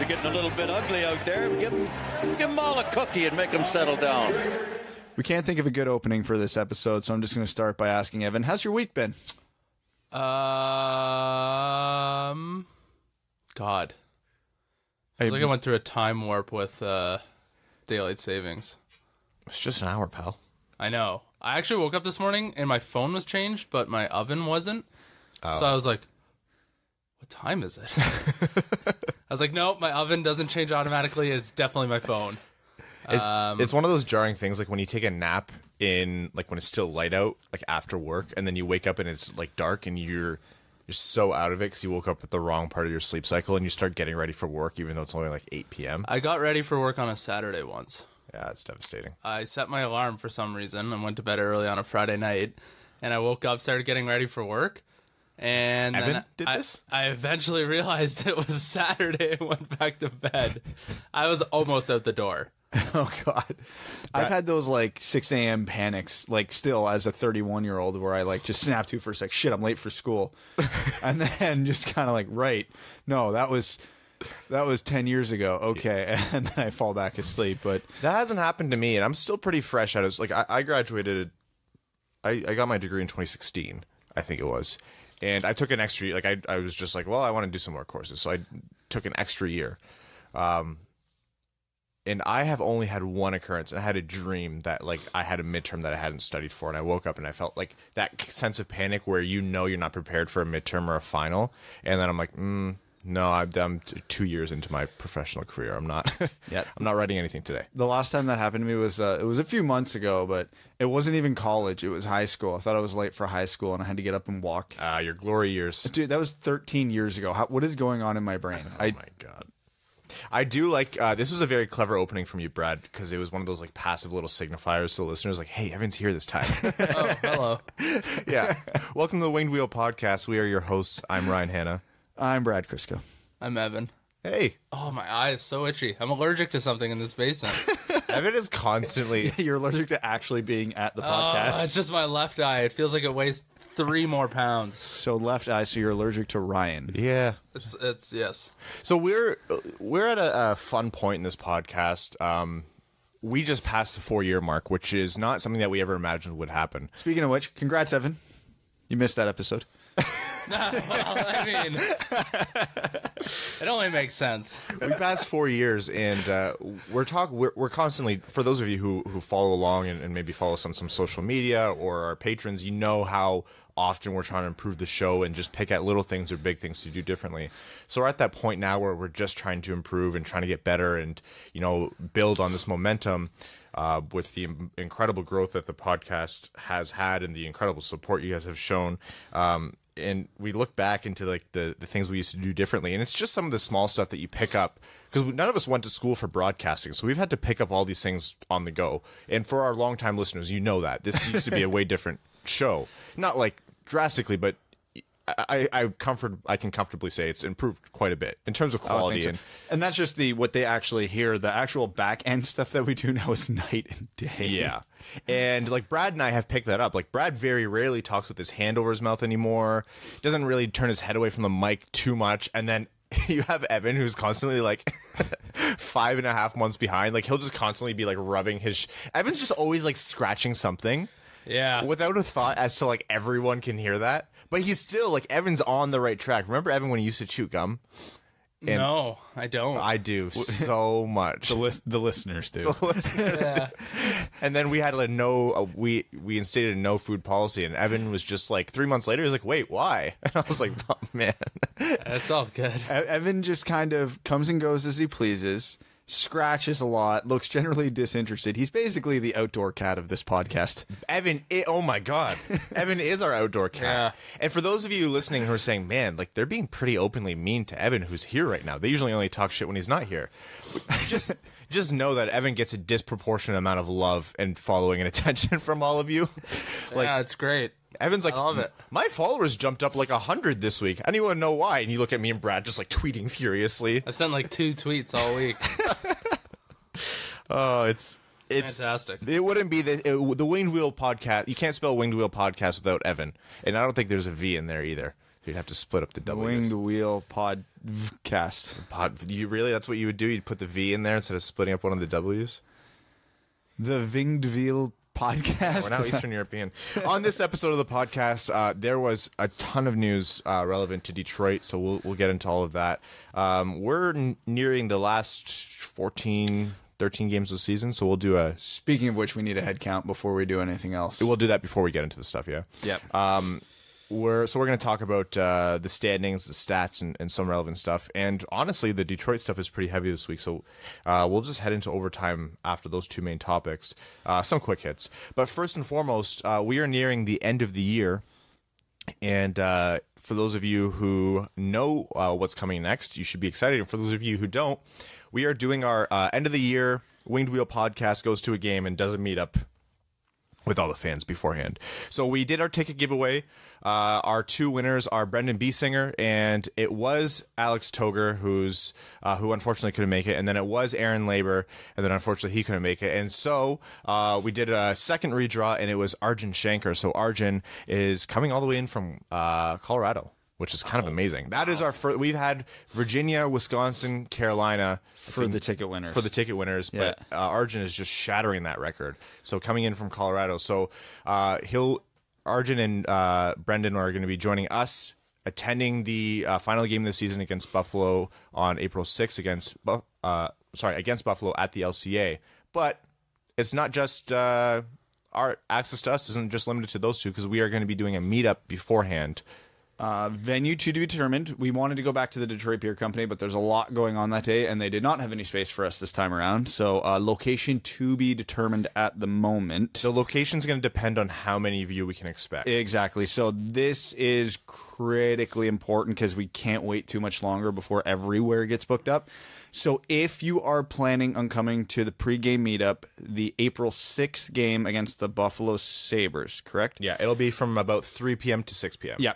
are getting a little bit ugly out there. Give them all a cookie and make them settle down. We can't think of a good opening for this episode, so I'm just going to start by asking Evan, how's your week been? God. I think I went through a time warp with daylight savings. It's just an hour, pal. I know. I actually woke up this morning and my phone was changed, but my oven wasn't. So I was like, what time is it? I was like, nope, my oven doesn't change automatically. It's definitely my phone. It's one of those jarring things, like when you take a nap in, like when it's still light out, like after work, and then you wake up and it's like dark and you're so out of it because you woke up at the wrong part of your sleep cycle and you start getting ready for work even though it's only like 8 p.m. I got ready for work on a Saturday once. Yeah, it's devastating. I set my alarm for some reason and went to bed early on a Friday night, and I woke up, started getting ready for work, and Evan then did this? I eventually realized it was Saturday and went back to bed. I was almost out the door. Oh, God. I've had those, like, 6 a.m. panics, like, still as a 31-year-old where I, like, just snap to for a sec. Shit, I'm late for school. And then just kind of like, right. No, that was 10 years ago. Okay. And then I fall back asleep. But that hasn't happened to me, and I'm still pretty fresh out of, like, I graduated, I got my degree in 2016, I think it was. And I took an extra, like, I was just like, well, I want to do some more courses. So I took an extra year. And I have only had one occurrence, and I had a dream that, like, I had a midterm that I hadn't studied for, and I woke up and I felt like that sense of panic where you know you're not prepared for a midterm or a final, and then I'm like, no, I'm 2 years into my professional career. I'm not I'm not writing anything today. the last time that happened to me was, it was a few months ago, but it wasn't even college. It was high school. I thought I was late for high school, and I had to get up and walk. Your glory years. Dude, that was 13 years ago. What is going on in my brain? Oh, my God. I do like, this was a very clever opening from you, Brad, because it was one of those like passive little signifiers to the listeners, like, hey, Evan's here this time. Oh, hello. Yeah. Welcome to the Winged Wheel Podcast. We are your hosts. I'm Ryan Hanna. I'm Brad Crisco. I'm Evan. Hey. Oh, my eye is so itchy. I'm allergic to something in this basement. Evan is constantly... You're allergic to actually being at the podcast. It's just my left eye. It feels like it weighs 3 more pounds. So left eye, so you're allergic to Ryan. Yeah. It's yes. So we're at a fun point in this podcast. We just passed the 4-year mark, which is not something that we ever imagined would happen. Speaking of which, congrats, Evan. You missed that episode. Well, I mean, it only makes sense. We passed 4 years, and we're constantly, for those of you who follow along and maybe follow us on some social media or our patrons, you know how often we're trying to improve the show and just pick at little things or big things to do differently. So we're at that point now where we're just trying to improve and trying to get better and, you know, build on this momentum with the incredible growth that the podcast has had and the incredible support you guys have shown. And we look back into like the things we used to do differently, and it's just some of the small stuff that you pick up because none of us went to school for broadcasting, so we've had to pick up all these things on the go. And for our longtime listeners, you know that this used to be a way different show, not like drastically, but I can comfortably say it's improved quite a bit in terms of quality. And that's just what they actually hear. The actual back end stuff that we do now is night and day. Yeah. And like Brad and I have picked that up. Like Brad very rarely talks with his hand over his mouth anymore. Doesn't really turn his head away from the mic too much. And then you have Evan, who's constantly like 5.5 months behind. Like he'll just constantly be like rubbing his. Evan's just always like scratching something. Yeah. Without a thought as to like everyone can hear that. But he's still like Evan's on the right track. Remember Evan when he used to chew gum? And no, I don't. I do so much. The listeners do. The listeners do. And then we had we instated a no food policy, and Evan was just like 3 months later, he's like, wait, why? And I was like, oh, man. It's all good. Evan just kind of comes and goes as he pleases, scratches a lot, looks generally disinterested. He's basically the outdoor cat of this podcast. Evan, oh my God. Evan is our outdoor cat. Yeah. And for those of you listening who are saying, man, like they're being pretty openly mean to Evan, who's here right now. They usually only talk shit when he's not here. Just know that Evan gets a disproportionate amount of love and following and attention from all of you. Yeah, it's great. Evan's like, I love it. My followers jumped up like 100 this week. I don't even know why. And you look at me and Brad just like tweeting furiously. I've sent like 2 tweets all week. Oh, it's fantastic. It wouldn't be the Winged Wheel Podcast. You can't spell Winged Wheel Podcast without Evan. And I don't think there's a V in there either. You'd have to split up the W's. Winged Wheel Podcast. You really? That's what you would do? You'd put the V in there instead of splitting up one of the W's? The Winged Wheel Podcast. We're now Eastern European. On this episode of the podcast, there was a ton of news relevant to Detroit, so we'll get into all of that. We're nearing the last 14, 13 games of the season, so we'll do a... Speaking of which, we need a head count before we do anything else. We'll do that before we get into the stuff, yeah? Yep. We're going to talk about the standings, the stats, and some relevant stuff. And honestly, the Detroit stuff is pretty heavy this week, so we'll just head into overtime after those two main topics. Some quick hits. But first and foremost, we are nearing the end of the year. And for those of you who know what's coming next, you should be excited. And for those of you who don't, we are doing our end of the year Winged Wheel podcast goes to a game and does a meetup with all the fans beforehand. So we did our ticket giveaway. Our two winners are Brendan Biesinger, and it was Alex Toger, who unfortunately couldn't make it, and then it was Aaron Laber, and then unfortunately he couldn't make it. And so we did a second redraw, and it was Arjun Shankar. So Arjun is coming all the way in from Colorado, which is kind of amazing. That is our first. We've had Virginia, Wisconsin, Carolina for the ticket winners. But Arjun is just shattering that record. So coming in from Colorado. So Arjun and Brendan are going to be joining us, attending the final game of the season against Buffalo on April 6th against Buffalo at the LCA. But it's not just our access to us isn't just limited to those two, because we are going to be doing a meetup beforehand. Venue to be determined. We wanted to go back to the Detroit Beer Company, but there's a lot going on that day, and they did not have any space for us this time around. So location to be determined at the moment. The location's going to depend on how many of you we can expect. Exactly. So this is critically important because we can't wait too much longer before everywhere gets booked up. So if you are planning on coming to the pregame meetup, the April 6th game against the Buffalo Sabres, correct? Yeah, it'll be from about 3 p.m. to 6 p.m. Yeah.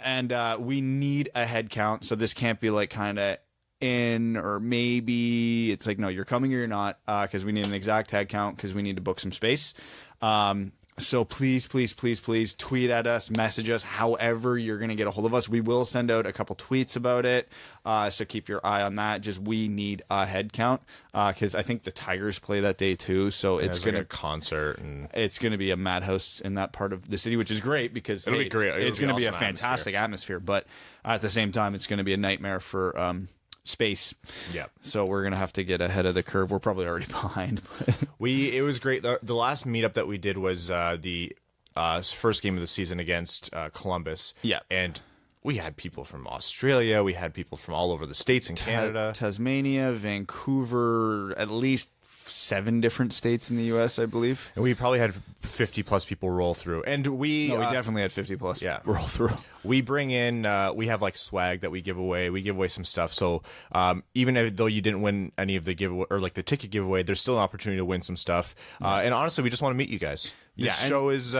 And we need a head count, so this can't be like kind of in or maybe. It's like, no, you're coming or you're not, because we need an exact head count because we need to book some space. So please, please, please, please tweet at us, message us, however you're going to get a hold of us. We will send out a couple tweets about it, so keep your eye on that. Just we need a head count because I think the Tigers play that day too. So it's going to like a concert, and it's going to be a madhouse in that part of the city, which is great because it'll be great. It's going to be a fantastic atmosphere, but at the same time, it's going to be a nightmare for space. Yeah. So we're going to have to get ahead of the curve. We're probably already behind. It was great. The last meetup that we did was the first game of the season against Columbus. Yeah. And we had people from Australia. We had people from all over the States and Canada. Tasmania, Vancouver, at least 7 different states in the U.S., I believe. And we probably had 50-plus people roll through. And we definitely had 50-plus roll through. We bring in, we have like swag that we give away. We give away some stuff. So even though you didn't win any of the giveaway or like the ticket giveaway, there's still an opportunity to win some stuff. And honestly, we just want to meet you guys. This show is,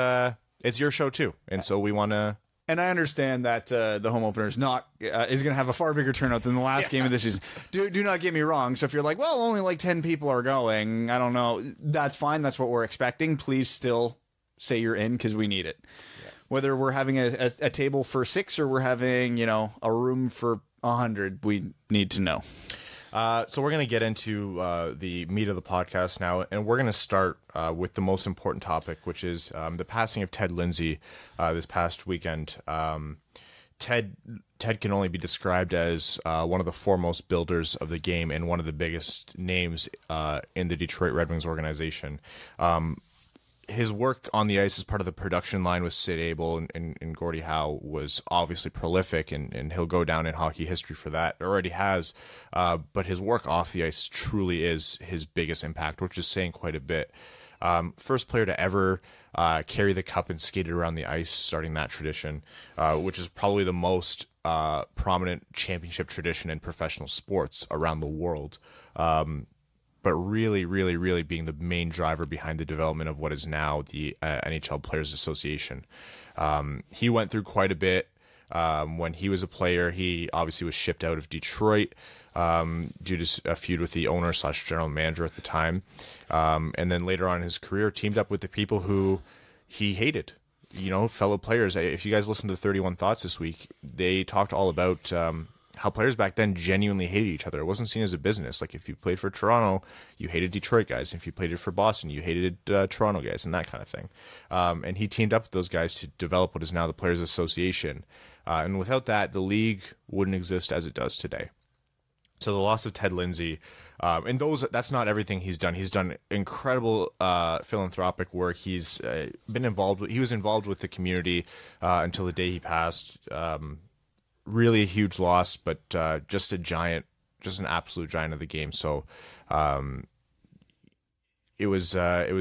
it's your show too. And so we want to. And I understand that the home opener is going to have a far bigger turnout than the last game of the season. Do not get me wrong. So if you're like, well, only like 10 people are going, I don't know. That's fine. That's what we're expecting. Please still say you're in because we need it. Yeah. Whether we're having a table for 6 or we're having, a room for 100, we need to know. So we're going to get into the meat of the podcast now, and we're going to start with the most important topic, which is the passing of Ted Lindsay this past weekend. Ted can only be described as one of the foremost builders of the game and one of the biggest names in the Detroit Red Wings organization. His work on the ice as part of the production line with Sid Abel and Gordie Howe was obviously prolific, and he'll go down in hockey history for that. Already has. But his work off the ice truly is his biggest impact, which is saying quite a bit. First player to ever carry the cup and skate it around the ice, starting that tradition, which is probably the most prominent championship tradition in professional sports around the world. But really, really, really being the main driver behind the development of what is now the NHL Players Association. He went through quite a bit. When he was a player, he obviously was shipped out of Detroit due to a feud with the owner/general manager at the time. And then later on in his career, teamed up with the people who he hated. fellow players, if you guys listen to 31 Thoughts this week, they talked all about how players back then genuinely hated each other. It wasn't seen as a business. Like if you played for Toronto, you hated Detroit guys. If you played it for Boston, you hated Toronto guys and that kind of thing. And he teamed up with those guys to develop what is now the Players Association. And without that, the league wouldn't exist as it does today. So the loss of Ted Lindsay, and that's not everything he's done. He's done incredible philanthropic work. He's been involved. He was involved with the community until the day he passed. Really a huge loss, but just an absolute giant of the game. So it was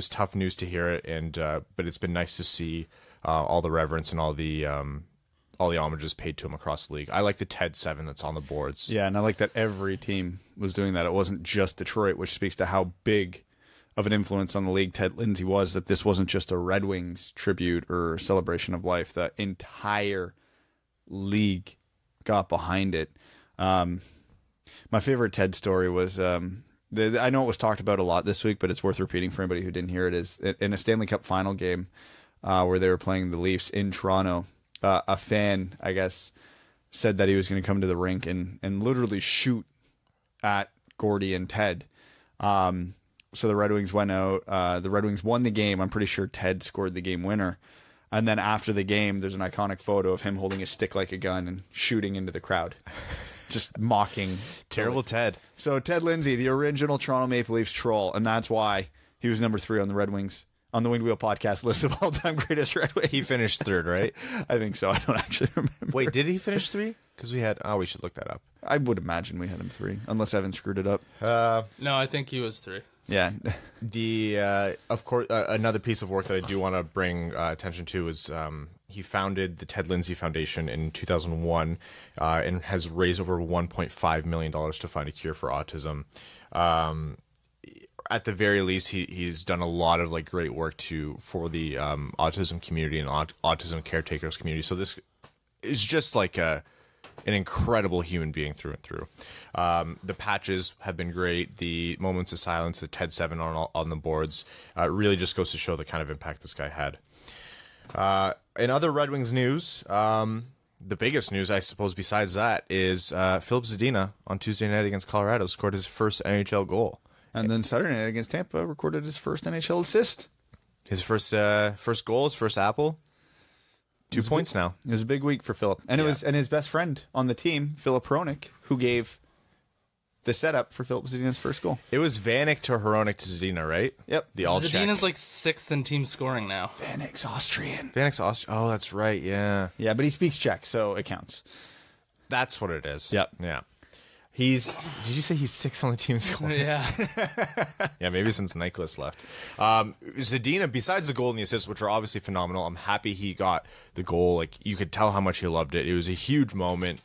tough news to hear it, but it's been nice to see all the reverence and all the homages paid to him across the league. I like the Ted 7 that's on the boards. Yeah, and I like that every team was doing that. It wasn't just Detroit, which speaks to how big of an influence on the league Ted Lindsay was, that this wasn't just a Red Wings tribute or celebration of life. The entire league got behind it. My favorite Ted story was, I know it was talked about a lot this week, but it's worth repeating for anybody who didn't hear it, is in a Stanley Cup final game where they were playing the Leafs in Toronto. A fan, I guess, said that he was going to come to the rink and literally shoot at Gordy and Ted. So the Red Wings went out. The Red Wings won the game. I'm pretty sure Ted scored the game winner. And then after the game, there's an iconic photo of him holding a stick like a gun and shooting into the crowd. Just mocking. Terrible Ted. So Ted Lindsay, the original Toronto Maple Leafs troll, and that's why he was number 3 on the Red Wings, on the Winged Wheel podcast list of all-time greatest Red Wings. He finished 3rd, right? I think so. I don't actually remember. Wait, did he finish 3? Because we should look that up. I would imagine we had him 3, unless Evan screwed it up. No, I think he was 3. Yeah. Of course, another piece of work that I do want to bring attention to is he founded the Ted Lindsay Foundation in 2001 and has raised over $1.5 million to find a cure for autism. At the very least, he's done a lot of great work for the autism community and autism caretakers community. So this is just an incredible human being through and through. The patches have been great. The moments of silence, the Ted 7 on the boards, really just goes to show the kind of impact this guy had. In other Red Wings news, the biggest news, I suppose, besides that is Filip Zadina on Tuesday night against Colorado scored his first NHL goal. And then Saturday night against Tampa recorded his first NHL assist. His first goal, his first apple. 2 points now. It was a big week for Filip. And it was his best friend on the team, Filip Hronek, who gave the setup for Filip Zadina's first goal. It was Vanek to Hronek to Zadina, right? Yep. The all Zadina's 6th in team scoring now. Vanek's Austrian. Oh, that's right. Yeah. Yeah, but he speaks Czech, so it counts. That's what it is. Yep. Yeah. Did you say he's 6th on the team scoring? Yeah. Yeah, maybe since Nicholas left. Zadina, besides the goal and the assist, which are obviously phenomenal, I'm happy he got the goal. You could tell how much he loved it. It was a huge moment.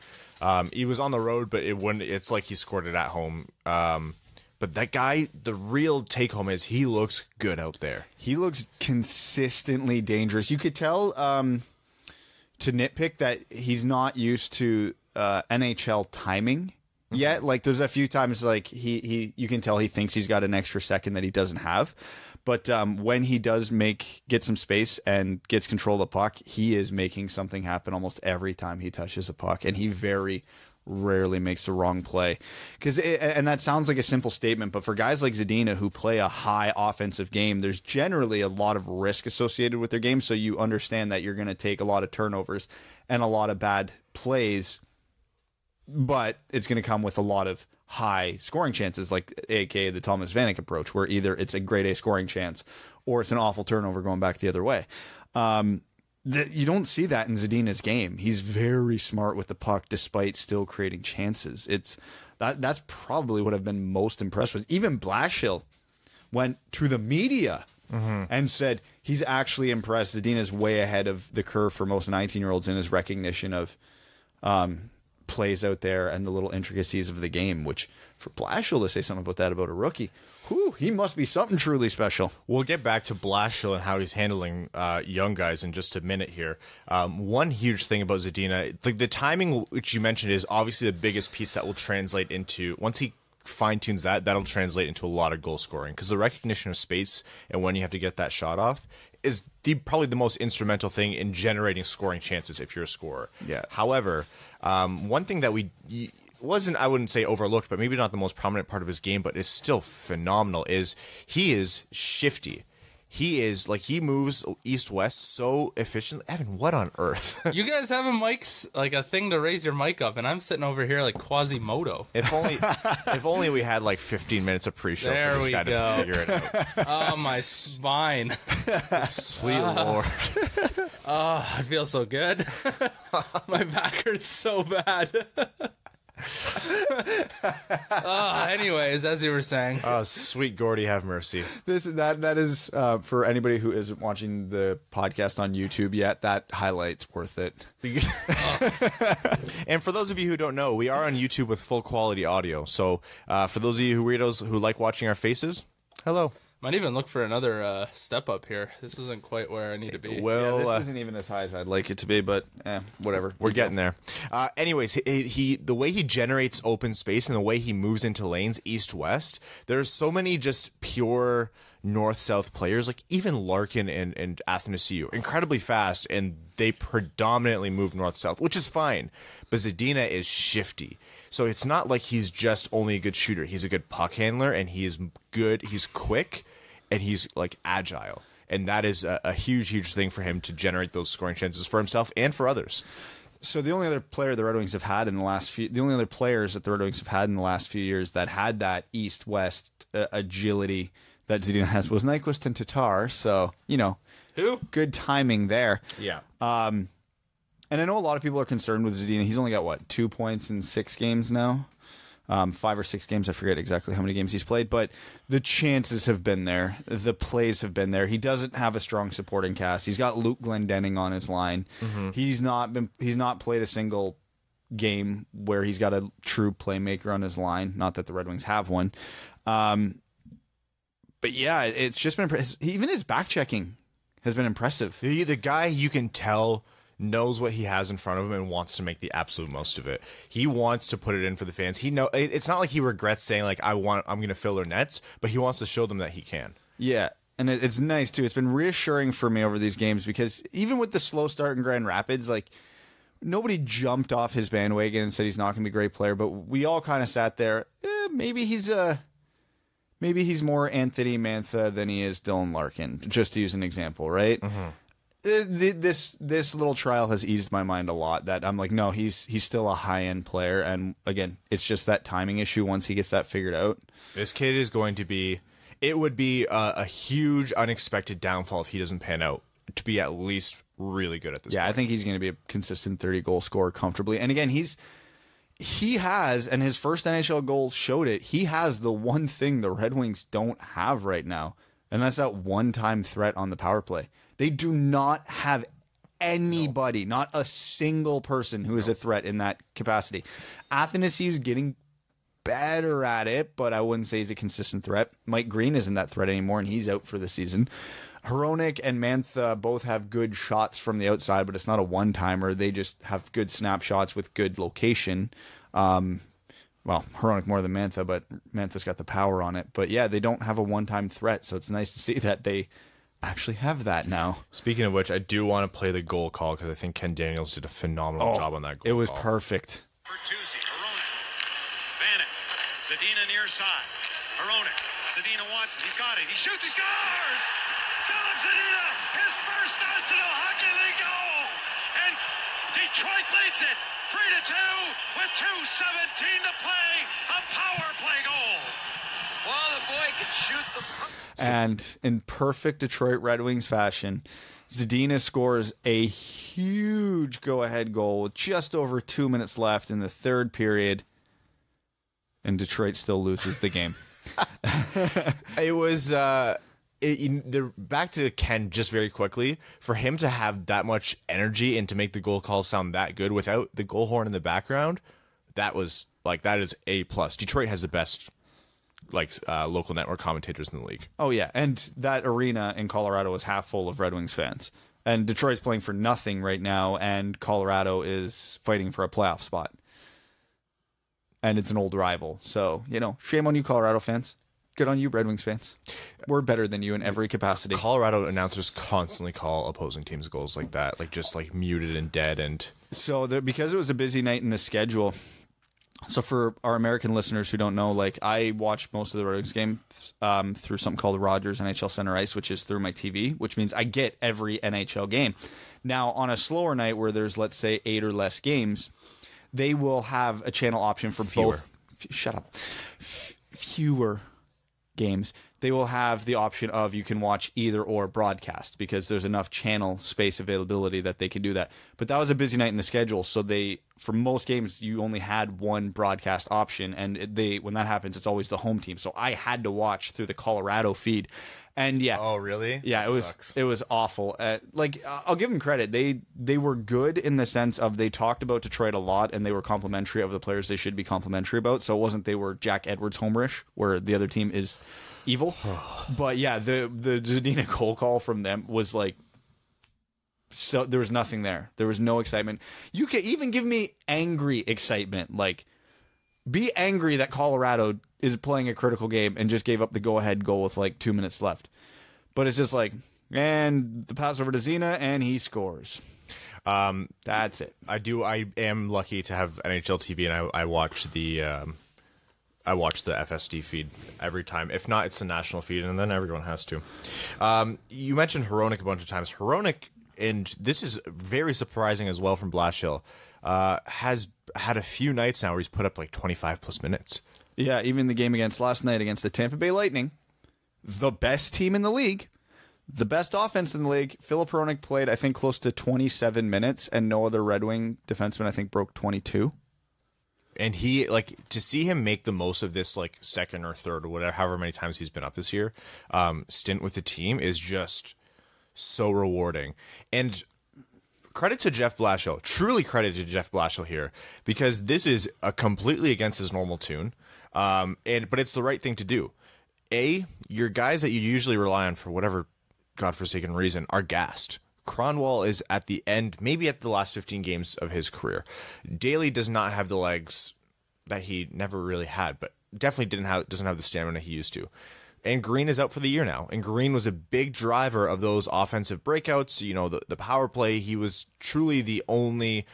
He was on the road, but it's like he scored it at home. But that guy, the real take home is he looks good out there. He looks consistently dangerous. You could tell, to nitpick, that he's not used to NHL timing yet. There's a few times you can tell he thinks he's got an extra second that he doesn't have. But when he does get some space and gets control of the puck, he is making something happen almost every time he touches the puck, and he very rarely makes the wrong play. And that sounds like a simple statement, but for guys like Zadina who play a high offensive game, there's generally a lot of risk associated with their game, so you understand that you're going to take a lot of turnovers and a lot of bad plays, but it's going to come with a lot of high scoring chances, aka the Thomas Vanek approach, where either it's a grade A scoring chance or it's an awful turnover going back the other way. You don't see that in Zadina's game. He's very smart with the puck despite still creating chances. That's probably what I've been most impressed with. Even Blashill went to the media and said he's actually impressed. Zadina's way ahead of the curve for most 19-year-olds in his recognition of plays out there and the little intricacies of the game, which for Blashill to say something about that about a rookie, he must be something truly special. We'll get back to Blashill and how he's handling young guys in just a minute here. One huge thing about Zadina, the timing, which you mentioned, is obviously the biggest piece that will translate into, once he fine-tunes that'll translate into a lot of goal scoring, because the recognition of space and when you have to get that shot off, is probably the most instrumental thing in generating scoring chances if you're a scorer. Yeah. However, one thing that wasn't, I wouldn't say overlooked, but maybe not the most prominent part of his game, but is still phenomenal, is he is shifty. He is, like, he moves east-west so efficiently. Evan, what on earth? You guys have a mic, like a thing to raise your mic up, and I'm sitting over here like Quasimodo. If only we had like 15 minutes of pre-show for this guy to figure it out. Oh, my spine. Sweet Lord. Oh, I feel so good. My back hurts so bad. Anyways, as you were saying. Oh, sweet Gordy, have mercy. That is for anybody who isn't watching the podcast on YouTube yet, that highlight's worth it. And for those of you who don't know, we are on YouTube with full quality audio. So for those of you who like watching our faces, hello. Might even look for another step up here. This isn't quite where I need to be. Well, this isn't even as high as I'd like it to be, but whatever. We're getting there. Anyways, the way he generates open space and the way he moves into lanes east-west, there's so many just pure north-south players, like even Larkin and Athanasiou, incredibly fast, and they predominantly move north-south, which is fine. But Zadina is shifty. So it's not like he's just only a good shooter. He's a good puck handler, and he is good. He's quick, and he's like agile. And that is a huge, huge thing for him to generate those scoring chances for himself and for others. So the only other player the Red Wings have had in the last few, the only other players that the Red Wings have had in the last few years that had that east-west agility that Zadina has was Nyquist and Tatar. So, Who? Good timing there. Yeah. And I know a lot of people are concerned with Zadina. He's only got, 2 points in 6 games now? 5 or 6 games. I forget exactly how many games he's played. But the chances have been there. The plays have been there. He doesn't have a strong supporting cast. He's got Luke Glendening on his line. Mm-hmm. He's not played a single game where he's got a true playmaker on his line. Not that the Red Wings have one. But yeah, it's just been even his back checking has been impressive. The guy, you can tell, knows what he has in front of him and wants to make the absolute most of it. He wants to put it in for the fans. It's not like he regrets saying like I'm going to fill their nets, but he wants to show them that he can. Yeah, and it's nice too. It's been reassuring for me over these games because even with the slow start in Grand Rapids, like nobody jumped off his bandwagon and said he's not going to be a great player, but we all kind of sat there. Maybe he's more Anthony Mantha than he is Dylan Larkin, just to use an example, right? Mm-hmm. This little trial has eased my mind a lot. That I'm like, no, he's still a high end player, and again, it's just that timing issue. Once he gets that figured out, this kid is going to be. It would be a huge unexpected downfall if he doesn't pan out to be at least really good at this. Yeah, point. I think he's going to be a consistent 30-goal scorer comfortably. And again, he has, and his first NHL goal showed it. He has the one thing the Red Wings don't have right now, and that's that one-time threat on the power play. They do not have anybody, not a single person who is a threat in that capacity. Athanasiou's getting better at it, but I wouldn't say he's a consistent threat. Mike Green isn't that threat anymore, and he's out for the season. Hronek and Mantha both have good shots from the outside, but it's not a one-timer. They just have good snapshots with good location. Well, Hronek more than Mantha, but Mantha's got the power on it. But yeah, they don't have a one-time threat, so it's nice to see that they actually have that now. Speaking of which, I do want to play the goal call because I think Ken Daniels did a phenomenal job on that goal. It was call. perfect. Bertuzzi, Hronek, Bannock, Zadina near side. Hronek, Zadina wants it. He's got it. He shoots. He scores! Filip Zadina, his first National Hockey League goal, and Detroit leads it 3-2 with 2:17 to play. A power play goal. Well, the boy can shoot the puck. And in perfect Detroit Red Wings fashion, Zadina scores a huge go-ahead goal with just over 2 minutes left in the third period, and Detroit still loses the game. It was back to Ken just very quickly. For him to have that much energy and to make the goal call sound that good without the goal horn in the background, that is A+. Detroit has the best local network commentators in the league. Oh, yeah. And that arena in Colorado is half full of Red Wings fans. And Detroit's playing for nothing right now, and Colorado is fighting for a playoff spot. And it's an old rival. So, shame on you, Colorado fans. Good on you, Red Wings fans. We're better than you in every capacity. Colorado announcers constantly call opposing teams' goals like that, like just like muted and dead. And so because it was a busy night in the schedule. So for our American listeners who don't know, like I watch most of the Red Wings game through something called Rogers NHL Center Ice, which is through my TV, which means I get every NHL game. Now on a slower night where there's, let's say, 8 or less games, they will have a channel option for both. Shut up. Fewer games. They will have the option of you can watch either or broadcast because there's enough channel space availability that they can do that. But that was a busy night in the schedule, so for most games you only had one broadcast option, and when that happens, it's always the home team. So I had to watch through the Colorado feed. And yeah. Oh, really? Yeah, it was awful. I'll give them credit. They were good in the sense of they talked about Detroit a lot, and they were complimentary of the players they should be complimentary about. So it wasn't they were Jack Edwards homerish, where the other team is evil. But yeah, the Zadina goal call from them was like, so there was nothing there. There was no excitement. You can even give me angry excitement, like be angry that Colorado is playing a critical game and just gave up the go-ahead goal with like 2 minutes left. But it's just like, and the pass over to Zadina, and he scores. That's it. I am lucky to have NHL TV, and I watch the FSD feed every time. If not, it's the national feed, and then everyone has to. You mentioned Hronek a bunch of times. Hronek, and this is very surprising as well from Blashill, has had a few nights now where he's put up like 25-plus minutes. Yeah, even the game last night against the Tampa Bay Lightning, the best team in the league, the best offense in the league. Filip Hronek played, I think, close to 27 minutes, and no other Red Wing defenseman, I think, broke 22. And he, like, to see him make the most of this, like, second or third or whatever, however many times he's been up this year, stint with the team is just so rewarding. And credit to Jeff Blashill, truly credit to Jeff Blashill here, because this is a completely against his normal tune. But it's the right thing to do. Your guys that you usually rely on for whatever godforsaken reason are gassed. Kronwall is at the end, maybe at the last 15 games of his career. Daly does not have the legs that he never really had, but definitely doesn't have the stamina he used to. And Green is out for the year now. And Green was a big driver of those offensive breakouts. You know, the power play. He was truly the only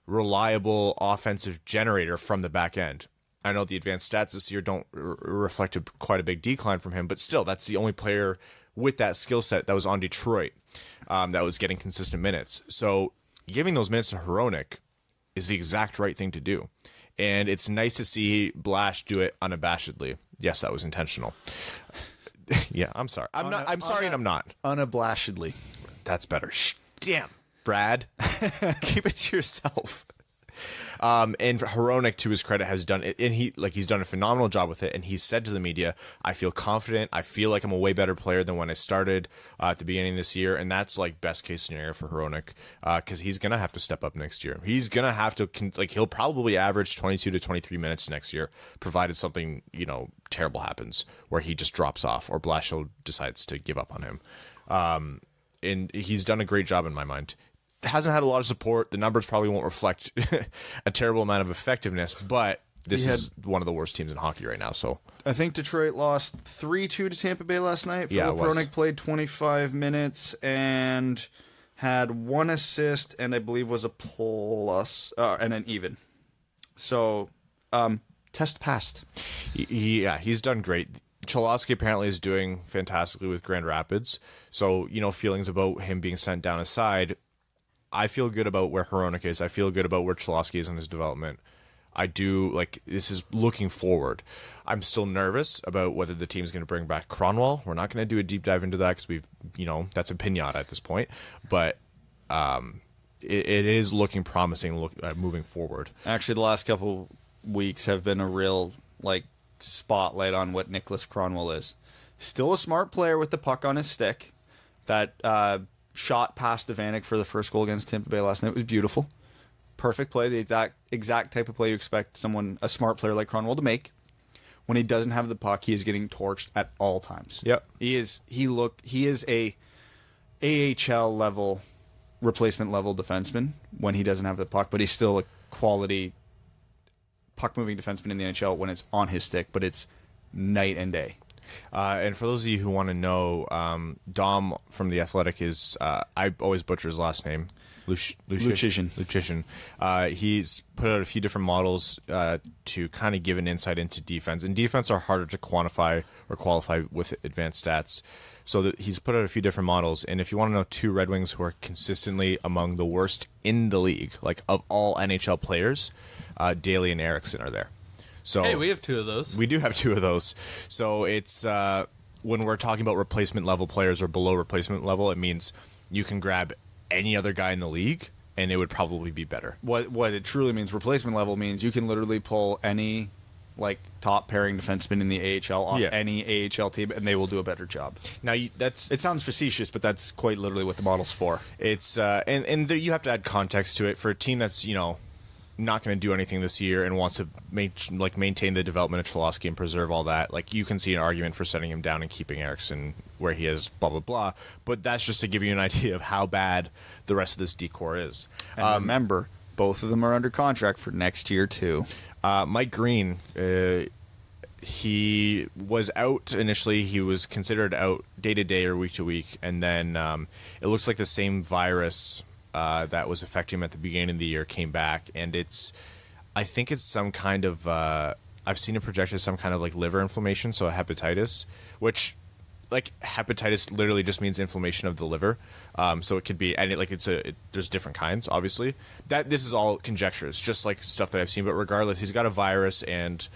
reliable offensive generator from the back end. I know the advanced stats this year don't reflect quite a big decline from him, but still, that's the only player with that skill set that was on Detroit that was getting consistent minutes. So giving those minutes to Hronek is the exact right thing to do. And it's nice to see Blash do it unabashedly. Yes, that was intentional. Yeah, I'm sorry. I'm sorry, and I'm not. Unabashedly. That's better. Damn, Brad. Keep it to yourself. And Hronek, to his credit, has done it, and he's done a phenomenal job with it. And he's said to the media, "I feel confident. I feel like I'm a way better player than when I started at the beginning of this year." And that's like best case scenario for Hronek, because he's gonna have to step up next year. He's gonna have to he'll probably average 22 to 23 minutes next year, provided something terrible happens where he just drops off or Blashill decides to give up on him. And he's done a great job in my mind. Hasn't had a lot of support. The numbers probably won't reflect a terrible amount of effectiveness, but this is one of the worst teams in hockey right now. So I think Detroit lost 3-2 to Tampa Bay last night. Yeah, Filip Hronek played 25 minutes and had 1 assist, and I believe was a plus and an even. So test passed. He's done great. Cholowski apparently is doing fantastically with Grand Rapids. So feelings about him being sent down aside, I feel good about where Hronek is. I feel good about where Cholowski is in his development. I do, this is looking forward. I'm still nervous about whether the team's going to bring back Kronwall. We're not going to do a deep dive into that because that's a pinata at this point. But it is looking promising moving forward. Actually, the last couple weeks have been a real, spotlight on what Nicholas Kronwall is. Still a smart player with the puck on his stick. That shot past Vanek for the first goal against Tampa Bay last night was beautiful. Perfect play, the exact type of play you expect a smart player like Kronwall to make. When he doesn't have the puck, he is getting torched at all times. Yep. He is a AHL level, replacement level defenseman when he doesn't have the puck, but he's still a quality puck moving defenseman in the NHL when it's on his stick, but it's night and day. And for those of you who want to know, Dom from The Athletic is, I always butcher his last name, Lucian. He's put out a few different models to kind of give an insight into defense. And defense are harder to quantify or qualify with advanced stats. So he's put out a few different models. And if you want to know two Red Wings who are consistently among the worst in the league, like of all NHL players, Daly and Eriksson are there. So hey, we have two of those. We do have two of those. So it's when we're talking about replacement level players or below replacement level, it means you can grab any other guy in the league and it would probably be better. What it truly means, replacement level means you can literally pull any like top pairing defenseman in the AHL off any AHL team and they will do a better job. Now it sounds facetious, but that's quite literally what the model's for. It's and you have to add context to it for a team that's not going to do anything this year and wants to maintain the development of Cholowski and preserve all that. Like, you can see an argument for setting him down and keeping Eriksson where he is, blah, blah, blah. But that's just to give you an idea of how bad the rest of this decor is. And remember, both of them are under contract for next year, too. Mike Green, he was out initially. He was considered out day-to-day or week-to-week. And then it looks like the same virus that was affecting him at the beginning of the year came back, and I think it's some kind of I've seen it projected as some kind of like liver inflammation, so a hepatitis, which like hepatitis literally just means inflammation of the liver, so it could be, and there's different kinds, obviously. That this is all conjecture. It's just like stuff that I've seen, but regardless, he's got a virus, and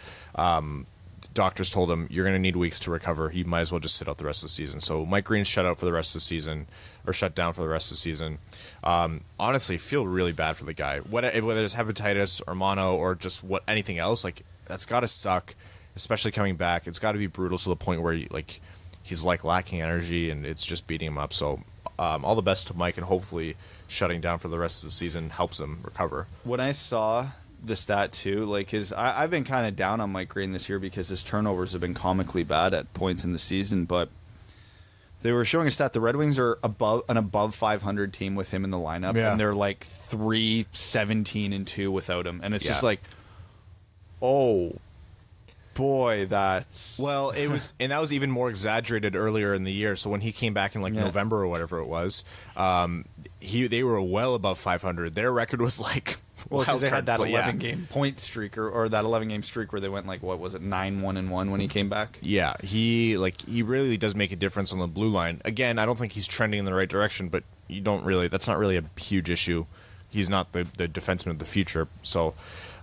doctors told him you're going to need weeks to recover. He might as well just sit out the rest of the season. So Mike Green's shut out for the rest of the season, or shut down for the rest of the season. Honestly, feel really bad for the guy. Whether it's hepatitis or mono or just anything else, like that's got to suck, especially coming back. It's got to be brutal to the point where he's lacking energy and it's just beating him up. So all the best to Mike, and hopefully shutting down for the rest of the season helps him recover. When I saw the stat too, I've been kind of down on Mike Green this year because his turnovers have been comically bad at points in the season, but they were showing a stat. The Red Wings are above 500 team with him in the lineup, and they're like 3-17-2 without him, and it's just like, oh boy, that's it was, and that was even more exaggerated earlier in the year. So when he came back in November or whatever it was, they were well above 500. Their record was because they had that 11 game point streak or that 11 game streak where they went 9-1-1 when he came back. Yeah, he really does make a difference on the blue line. Again, I don't think he's trending in the right direction, but that's not really a huge issue. He's not the defenseman of the future. So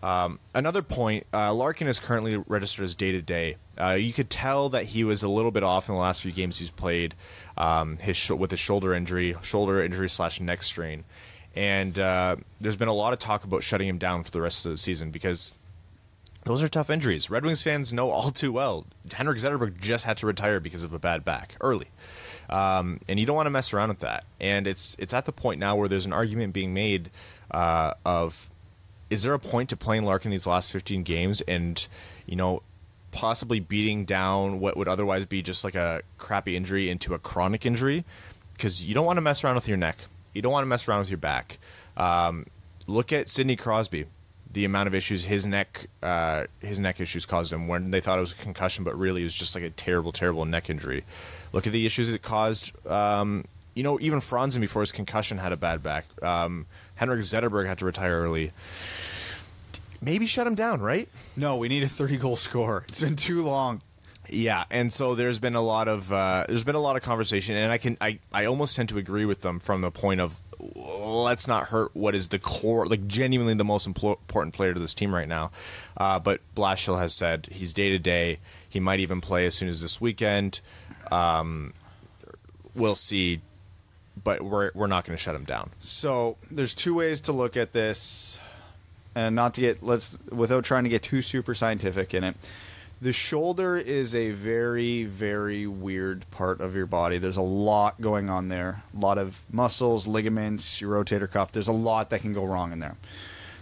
another point, Larkin is currently registered as day-to-day. You could tell that he was a little bit off in the last few games he's played with his shoulder injury / neck strain. And there's been a lot of talk about shutting him down for the rest of the season because those are tough injuries. Red Wings fans know all too well. Henrik Zetterberg just had to retire because of a bad back early. And you don't want to mess around with that. And it's at the point now where there's an argument being made of, is there a point to playing Larkin these last 15 games and, possibly beating down what would otherwise be just like a crappy injury into a chronic injury? Because you don't want to mess around with your neck. You don't want to mess around with your back. Look at Sidney Crosby, the amount of issues his neck issues caused him when they thought it was a concussion, but really it was just like a terrible, terrible neck injury. Look at the issues it caused. Even Franzen before his concussion had a bad back. Henrik Zetterberg had to retire early. Maybe shut him down, right? No, we need a 30-goal scorer. It's been too long. Yeah, and so there's been a lot of conversation, and I almost tend to agree with them from the point of, let's not hurt what is the core, genuinely the most important player to this team right now. But Blashill has said he's day-to-day. He might even play as soon as this weekend. We'll see, but we're not going to shut him down. So there's two ways to look at this, and without trying to get too super scientific in it. The shoulder is a very, very weird part of your body. There's a lot going on there. A lot of muscles, ligaments, your rotator cuff. There's a lot that can go wrong in there.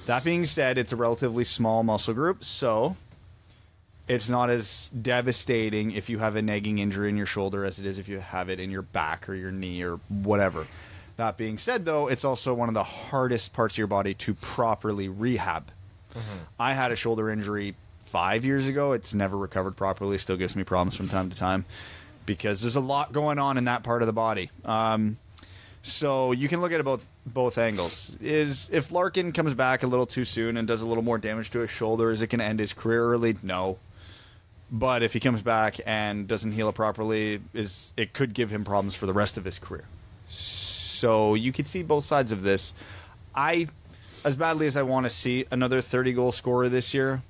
That being said, it's a relatively small muscle group, so it's not as devastating if you have a nagging injury in your shoulder as it is if you have it in your back or your knee or whatever. That being said, though, it's also one of the hardest parts of your body to properly rehab. Mm-hmm. I had a shoulder injury 5 years ago. It's never recovered properly. Still gives me problems from time to time because there's a lot going on in that part of the body. So you can look at it both angles. If Larkin comes back a little too soon and does a little more damage to his shoulder, is it going to end his career early? No. But if he comes back and doesn't heal it properly, it could give him problems for the rest of his career. So you could see both sides of this. As badly as I want to see another 30-goal scorer this year,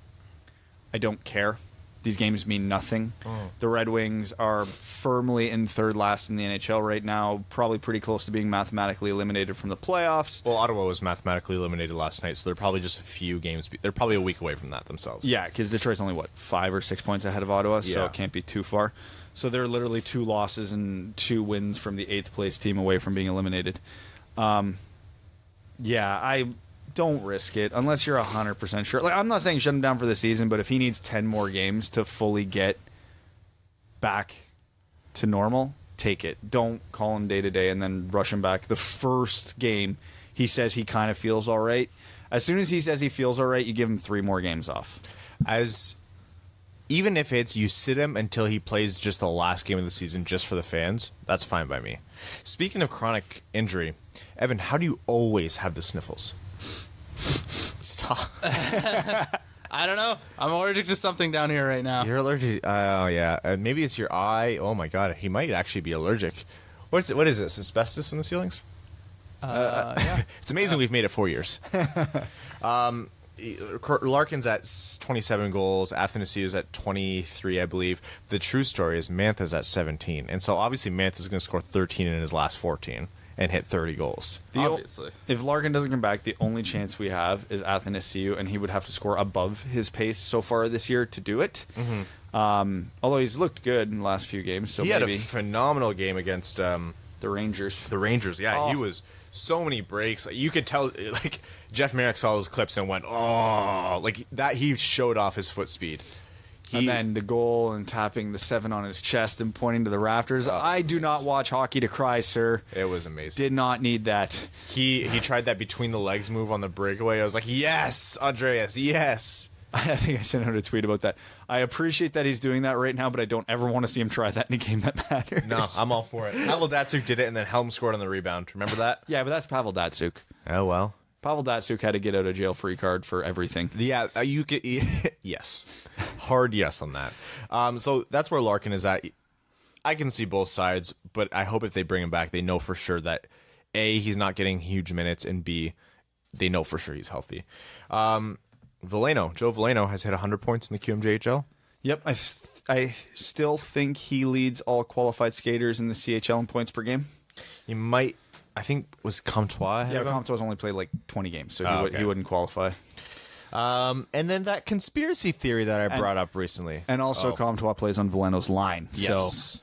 I don't care. These games mean nothing. The Red Wings are firmly in third last in the NHL right now, probably pretty close to being mathematically eliminated from the playoffs. Well, Ottawa was mathematically eliminated last night, so they're probably just a few games. They're probably a week away from that themselves. Yeah, because Detroit's only, 5 or 6 points ahead of Ottawa, so it can't be too far. So they're literally 2 losses and 2 wins from the 8th place team away from being eliminated. I don't risk it unless you're 100% sure. Like, I'm not saying shut him down for the season, but if he needs 10 more games to fully get back to normal, take it. Don't call him day to day and then rush him back. The first game, he says he kind of feels all right. As soon as he says he feels all right, you give him 3 more games off. Even if it's you sit him until he plays just the last game of the season just for the fans, that's fine by me. Speaking of chronic injury, Evan, how do you always have the sniffles? Stop. I don't know. I'm allergic to something down here right now. You're allergic. Oh, yeah. Maybe it's your eye. Oh, my God. He might actually be allergic. What is this? Asbestos in the ceilings? Yeah. It's amazing we've made it 4 years. Larkin's at 27 goals. Athanasiou's at 23, I believe. The true story is Mantha's at 17. And so, obviously, Mantha's going to score 13 in his last 14. And hit 30 goals. Obviously. If Larkin doesn't come back, the only chance we have is Athanasiou, and he would have to score above his pace so far this year to do it. Although he's looked good in the last few games. So he had a phenomenal game against the Rangers. The Rangers, yeah. He was so many breaks. You could tell, like, Jeff Merrick saw those clips and went, oh, like that. He showed off his foot speed. And then the goal and tapping the 7 on his chest and pointing to the rafters. I do not watch hockey to cry, sir. It was amazing. Did not need that. He tried that between the legs move on the breakaway. I was like, yes, Andreas, yes. I think I sent out a tweet about that. I appreciate that he's doing that right now, but I don't ever want to see him try that in a game that matters. No, I'm all for it. Pavel Datsyuk did it, and then Helm scored on the rebound. Remember that? Yeah, but that's Pavel Datsyuk. Oh, well. Pavel Datsyuk had to get out of jail free card for everything. Yeah, you get yes, hard yes on that. So that's where Larkin is at. I can see both sides, but I hope if they bring him back, they know for sure that A, he's not getting huge minutes, and B, they know for sure he's healthy. Joe Veleno has hit 100 points in the QMJHL. Yep, I still think he leads all qualified skaters in the CHL in points per game. He might. I think was Comtois. Yeah, Comtois only played like 20 games, so he wouldn't qualify. And then that conspiracy theory that I brought up recently. And also Comtois plays on Veleno's line. Yes.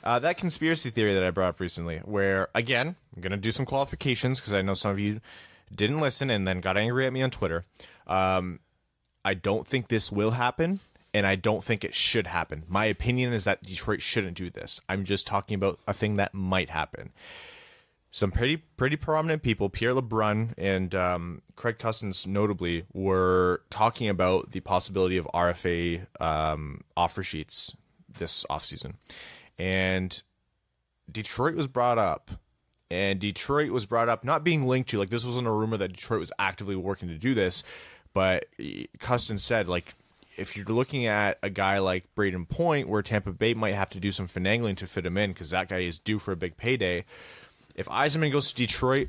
So that conspiracy theory that I brought up recently, where, again, I'm going to do some qualifications because I know some of you didn't listen and then got angry at me on Twitter. I don't think this will happen, and I don't think it should happen. My opinion is that Detroit shouldn't do this. I'm just talking about a thing that might happen. Some pretty prominent people, Pierre LeBrun and Craig Custance notably, were talking about the possibility of RFA offer sheets this offseason. And Detroit was brought up. And Detroit was brought up not being linked to, like, this wasn't a rumor that Detroit was actively working to do this, but Custance said, like, if you're looking at a guy like Braden Point, where Tampa Bay might have to do some finagling to fit him in because that guy is due for a big payday. If Yzerman goes to Detroit,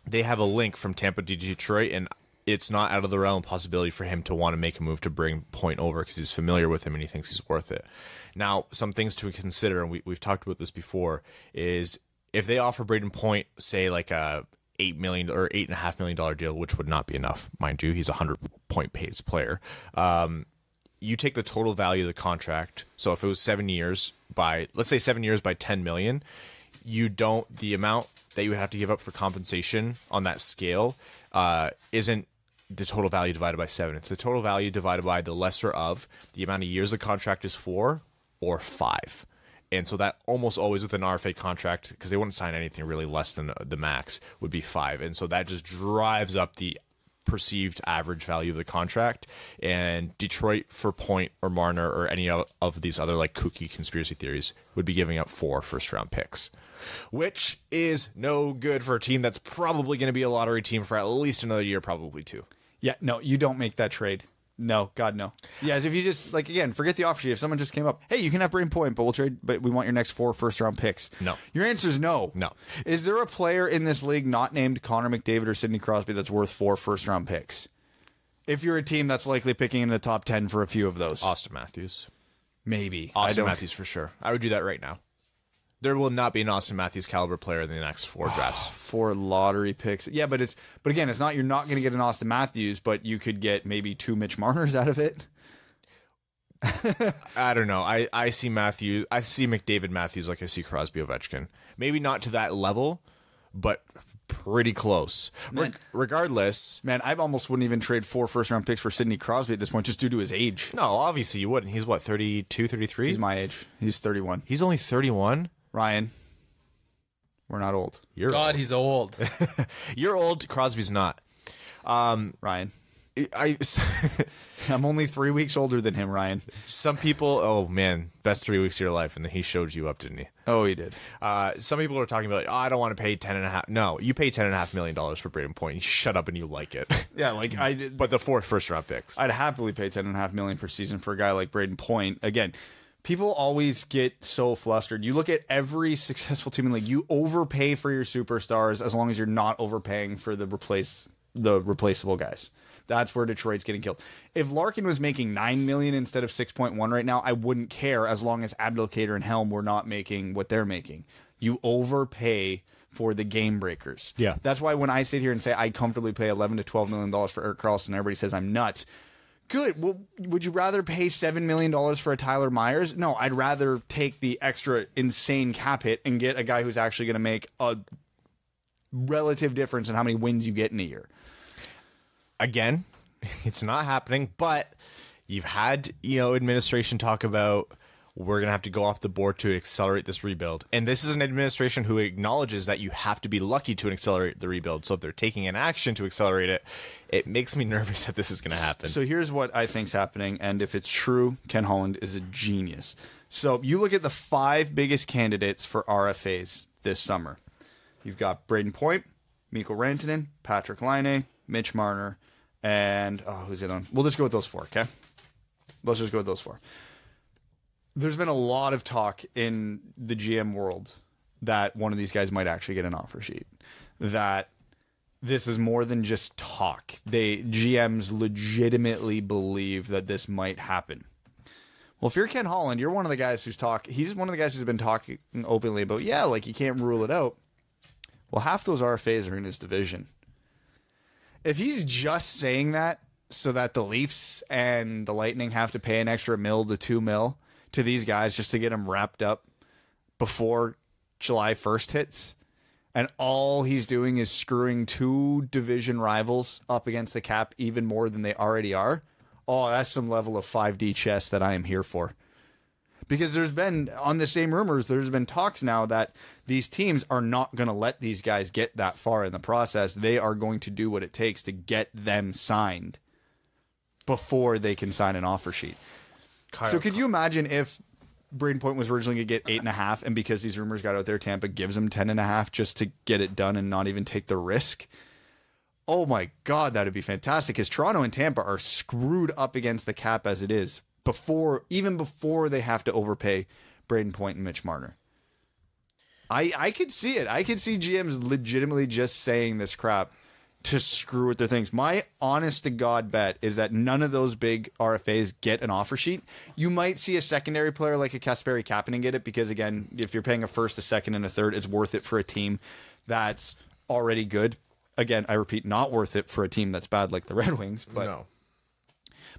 they have a link from Tampa to Detroit, and it's not out of the realm of possibility for him to want to make a move to bring Point over because he's familiar with him and he thinks he's worth it. Now, some things to consider, and we've talked about this before, is if they offer Braden Point, say, like a $8 million or $8.5 million deal, which would not be enough, mind you, he's a 100-point pace player. You take the total value of the contract. So if it was 7 years let's say 7 years by $10 million. The amount that you would have to give up for compensation on that scale isn't the total value divided by 7. It's the total value divided by the lesser of the amount of years the contract is for or 5. And so that almost always with an RFA contract, because they wouldn't sign anything really less than the max, would be 5. And so that just drives up the perceived average value of the contract, and Detroit for Point or Marner or any of these other like kooky conspiracy theories would be giving up 4 first-round picks, which is no good for a team that's probably going to be a lottery team for at least another year, probably 2. Yeah, no, you don't make that trade. No, God, no. Yes, if you just, like, again, forget the offer sheet. If someone just came up, hey, you can have Braden Point, but we'll trade, but we want your next 4 first-round picks. No. Your answer is no. No. Is there a player in this league not named Connor McDavid or Sidney Crosby that's worth 4 first-round picks? If you're a team that's likely picking in the top 10 for a few of those. Austin Matthews. Maybe. Austin Matthews for sure. I would do that right now. There will not be an Austin Matthews caliber player in the next 4 drafts. 4 lottery picks. Yeah, but again, it's not, you're not going to get an Austin Matthews, but you could get maybe 2 Mitch Marners out of it. I don't know. I see Matthews. I see McDavid Matthews like I see Crosby Ovechkin. Maybe not to that level, but pretty close. Regardless, man, I almost wouldn't even trade 4 first-round picks for Sidney Crosby at this point, just due to his age. No, obviously you wouldn't. He's what, 32, 33? He's my age. He's 31. He's only 31. Ryan, we're not old. You're God, old. he's old. You're old. Crosby's not. Ryan, I'm only 3 weeks older than him, Ryan. Some people, oh man, best 3 weeks of your life, and then he showed you up, didn't he? Oh, he did. Some people are talking about, like, oh, I don't want to pay $10.5. No, you pay $10.5 million for Braden Point. You shut up and you like it. Yeah, like I did. But the 4 first-round picks, I'd happily pay $10.5 million per season for a guy like Braden Point. Again, people always get so flustered. You look at every successful team in the league, you overpay for your superstars as long as you're not overpaying for the replaceable guys. That's where Detroit's getting killed. If Larkin was making $9 million instead of 6.1 right now, I wouldn't care as long as Abdelkader and Helm were not making what they're making. You overpay for the game breakers. Yeah. That's why when I sit here and say I'd comfortably pay $11 to $12 million for Erik Karlsson, everybody says I'm nuts. Good. Well, would you rather pay $7 million for a Tyler Myers? No, I'd rather take the extra insane cap hit and get a guy who's actually going to make a relative difference in how many wins you get in a year. Again, it's not happening, but you've had, administration talk about we're going to have to go off the board to accelerate this rebuild. And this is an administration who acknowledges that you have to be lucky to accelerate the rebuild. So if they're taking an action to accelerate it, it makes me nervous that this is going to happen. So here's what I think's happening. And if it's true, Ken Holland is a genius. So you look at the 5 biggest candidates for RFAs this summer. You've got Braden Point, Mikko Rantanen, Patrick Laine, Mitch Marner, and who's the other one? We'll just go with those 4, okay? Let's just go with those 4. There's been a lot of talk in the GM world that one of these guys might actually get an offer sheet. That this is more than just talk. GMs legitimately believe that this might happen. Well, if you're Ken Holland, you're one of the guys he's one of the guys who's been talking openly about, you can't rule it out. Well, half those RFAs are in his division. If he's just saying that so that the Leafs and the Lightning have to pay an extra $1 to $2 million to these guys just to get them wrapped up before July 1st hits, and all he's doing is screwing 2 division rivals up against the cap even more than they already are, that's some level of 5D chess that I am here for. Because there's been, on the same rumors, there's been talks now that these teams are not going to let these guys get that far in the process. They are going to do what it takes to get them signed before they can sign an offer sheet. So could you imagine if Braden Point was originally going to get 8.5, and because these rumors got out there, Tampa gives him 10.5 just to get it done and not even take the risk? Oh my God, that'd be fantastic, because Toronto and Tampa are screwed up against the cap as it is. Even before they have to overpay Braden Point and Mitch Marner. I could see it. I could see GMs legitimately just saying this crap to screw with their things. My honest to God bet is that none of those big RFAs get an offer sheet. You might see a secondary player like a Kasperi Kapanen get it, because again, if you're paying a first, a second, and a third, it's worth it for a team that's already good. Again, I repeat, not worth it for a team that's bad like the Red Wings. But no.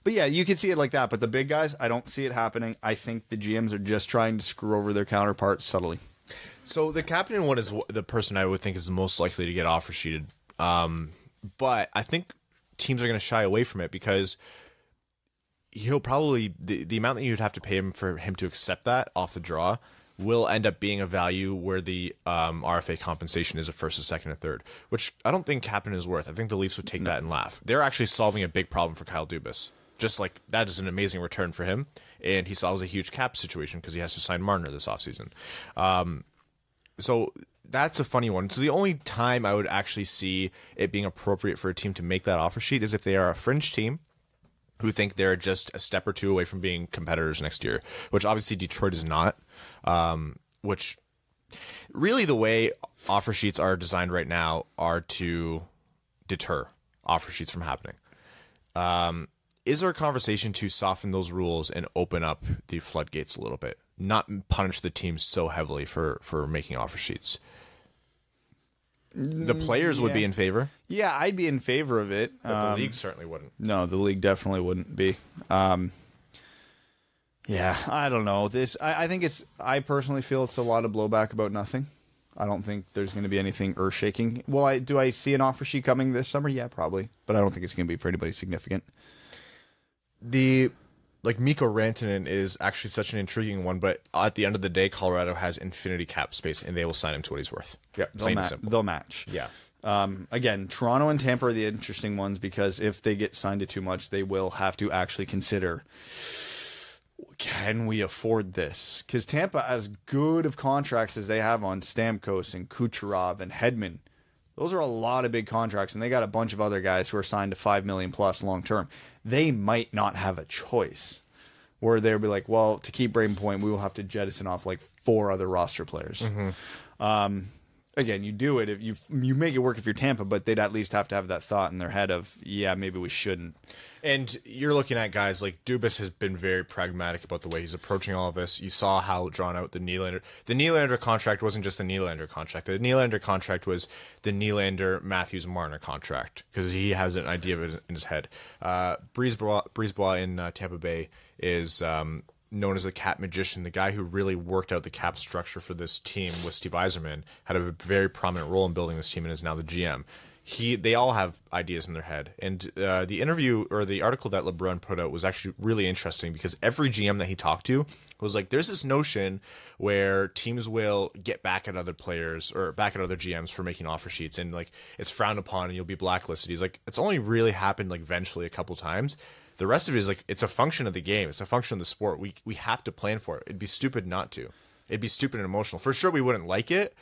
But yeah, you can see it like that. But the big guys, I don't see it happening. I think the GMs are just trying to screw over their counterparts subtly. So the Kapanen one is the person I would think is the most likely to get offer sheeted. But I think teams are going to shy away from it because he'll probably the amount that you'd have to pay him for him to accept that off the draw will end up being a value where the RFA compensation is a first, a second, a third, which I don't think Kapanen is worth. I think the Leafs would take that and laugh. They're actually solving a big problem for Kyle Dubas. Just like that is an amazing return for him, and he solves a huge cap situation because he has to sign Marner this offseason. So that's a funny one. So the only time I would actually see it being appropriate for a team to make that offer sheet is if they are a fringe team who think they're just a step or two away from being competitors next year, which obviously Detroit is not, which really the way offer sheets are designed right now are to deter offer sheets from happening. Is there a conversation to soften those rules and open up the floodgates a little bit, not punish the team so heavily for making offer sheets? The players would be in favor. Yeah, I'd be in favor of it. But the league certainly wouldn't. No, the league definitely wouldn't be. Yeah, I don't know. I think it's. I personally feel it's a lot of blowback about nothing. I don't think there's going to be anything earth-shaking. Well, do I see an offer sheet coming this summer? Yeah, probably. But I don't think it's going to be for anybody significant. Mikko Rantanen is actually such an intriguing one, but at the end of the day, Colorado has infinity cap space, and they will sign him to what he's worth. Yeah, they'll match. Yeah. Again, Toronto and Tampa are the interesting ones because if they get signed to too much, they will have to actually consider, can we afford this? Because Tampa, as good of contracts as they have on Stamkos and Kucherov and Hedman, those are a lot of big contracts, and they got a bunch of other guys who are signed to $5 million plus long term. They might not have a choice where they'll be like, well, to keep Braden Point, we will have to jettison off like 4 other roster players. Again, you do it if you make it work if you're Tampa, but they'd at least have to have that thought in their head of, yeah, maybe we shouldn't. And you're looking at guys like Dubas has been very pragmatic about the way he's approaching all of this. You saw how drawn out the Nylander. The Nylander contract wasn't just the Nylander contract. The Nylander contract was the Nylander Matthews Marner contract because he has an idea of it in his head. Brisebois in Tampa Bay is known as the cap magician. The guy who really worked out the cap structure for this team with Steve Yzerman had a very prominent role in building this team and is now the GM. They all have ideas in their head. And the interview or the article that LeBrun put out was actually really interesting because every GM that he talked to was like, there's this notion where teams will get back at other players or back at other GMs for making offer sheets and like it's frowned upon and you'll be blacklisted. He's like, it's only really happened like eventually a couple times. The rest of it is like, it's a function of the game. It's a function of the sport. We have to plan for it. It'd be stupid not to. It'd be stupid and emotional. For sure, we wouldn't like it,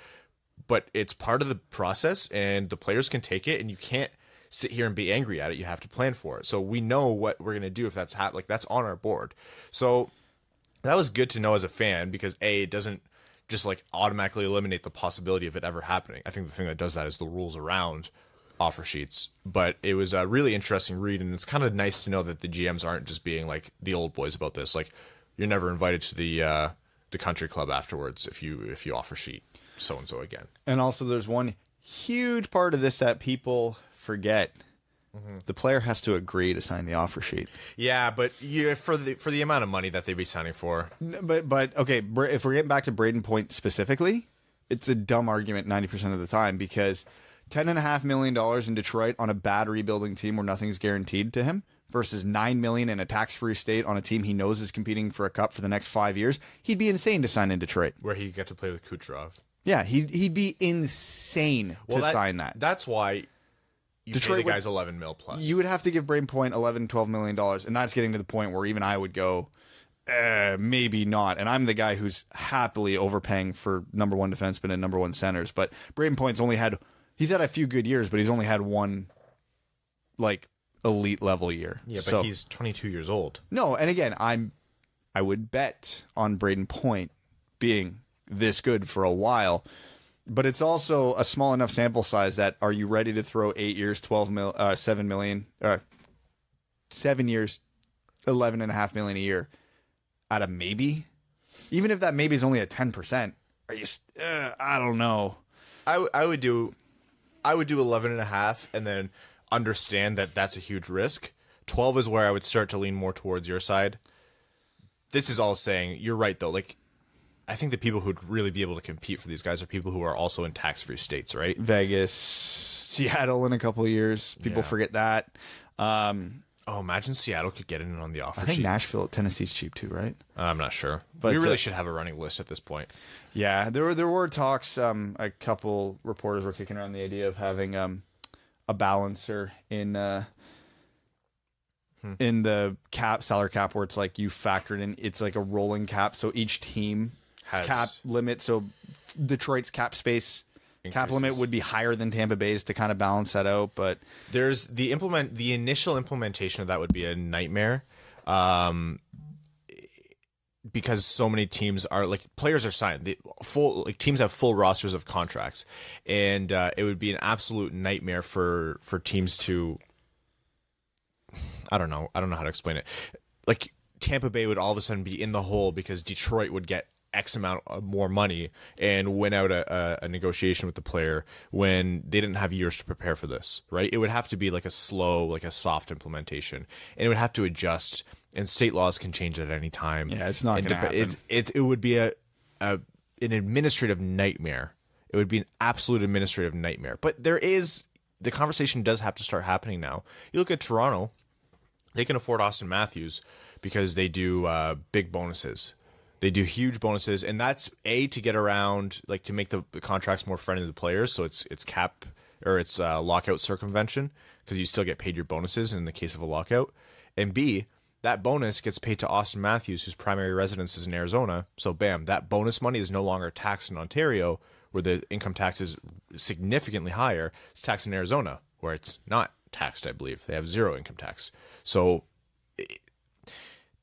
but it's part of the process and the players can take it and you can't sit here and be angry at it. You have to plan for it. So we know what we're going to do if that's like that's on our board. So that was good to know as a fan because it doesn't just like automatically eliminate the possibility of it ever happening. I think the thing that does that is the rules around offer sheets, but it was a really interesting read, and it's kind of nice to know that the GMs aren't just being like the old boys about this. Like, you're never invited to the country club afterwards if you offer sheet so and so again. And also, there's one huge part of this that people forget: the player has to agree to sign the offer sheet. Yeah, but for the amount of money that they'd be signing for. But okay, if we're getting back to Braden Point specifically, it's a dumb argument 90% of the time because $10.5 million in Detroit on a bad rebuilding team where nothing's guaranteed to him versus $9 million in a tax-free state on a team he knows is competing for a cup for the next 5 years. He'd be insane to sign in Detroit. Where he'd get to play with Kucherov. Yeah, he'd be insane to sign that. That's why you Detroit pay the guys $11 million plus. You would have to give Braden Point $11, $12 million, and that's getting to the point where even I would go, maybe not. And I'm the guy who's happily overpaying for number one defensemen and number one centers. But Braden Point's only had... He's had a few good years, but he's only had one, like, elite level year. Yeah, but he's 22 years old. No, and again, I would bet on Braden Point being this good for a while, but it's also a small enough sample size that are you ready to throw 8 years, 7 million, 7 years, $11.5 million a year at a maybe? Even if that maybe is only at 10%, are you? I don't know. I would do 11.5 and then understand that that's a huge risk. 12 is where I would start to lean more towards your side. This is all saying you're right though. Like, I think the people who'd really be able to compete for these guys are people who are also in tax-free states, right? Vegas, Seattle in a couple of years. People forget that. Oh, imagine Seattle could get in on the offer I think sheet. Nashville, Tennessee's cheap too, right? I'm not sure. But we really should have a running list at this point. Yeah, there were talks. A couple reporters were kicking around the idea of having a balancer in the salary cap, where it's like you factor it in. It's like a rolling cap, so each team has cap limit. So Detroit's cap space. Cap limit would be higher than Tampa Bay's to kind of balance that out, but there's the initial implementation of that would be a nightmare, because so many teams are players are signed, teams have full rosters of contracts, and it would be an absolute nightmare for teams to. I don't know how to explain it. Like Tampa Bay would all of a sudden be in the hole because Detroit would get X amount of more money and win out a negotiation with the player when they didn't have years to prepare for this, right? It would have to be like a slow, a soft implementation, and it would have to adjust, and state laws can change at any time. Yeah, it's not going to happen. It would be an administrative nightmare. It would be an absolute administrative nightmare. But the conversation does have to start happening now. You look at Toronto, they can afford Austin Matthews because they do big bonuses. They do huge bonuses, and that's to get around, to make the contracts more friendly to the players. So it's cap or it's lockout circumvention, because you still get paid your bonuses in the case of a lockout. And B, that bonus gets paid to Austin Matthews, whose primary residence is in Arizona. So bam, that bonus money is no longer taxed in Ontario, where the income tax is significantly higher. It's taxed in Arizona, where it's not taxed, I believe. They have zero income tax. So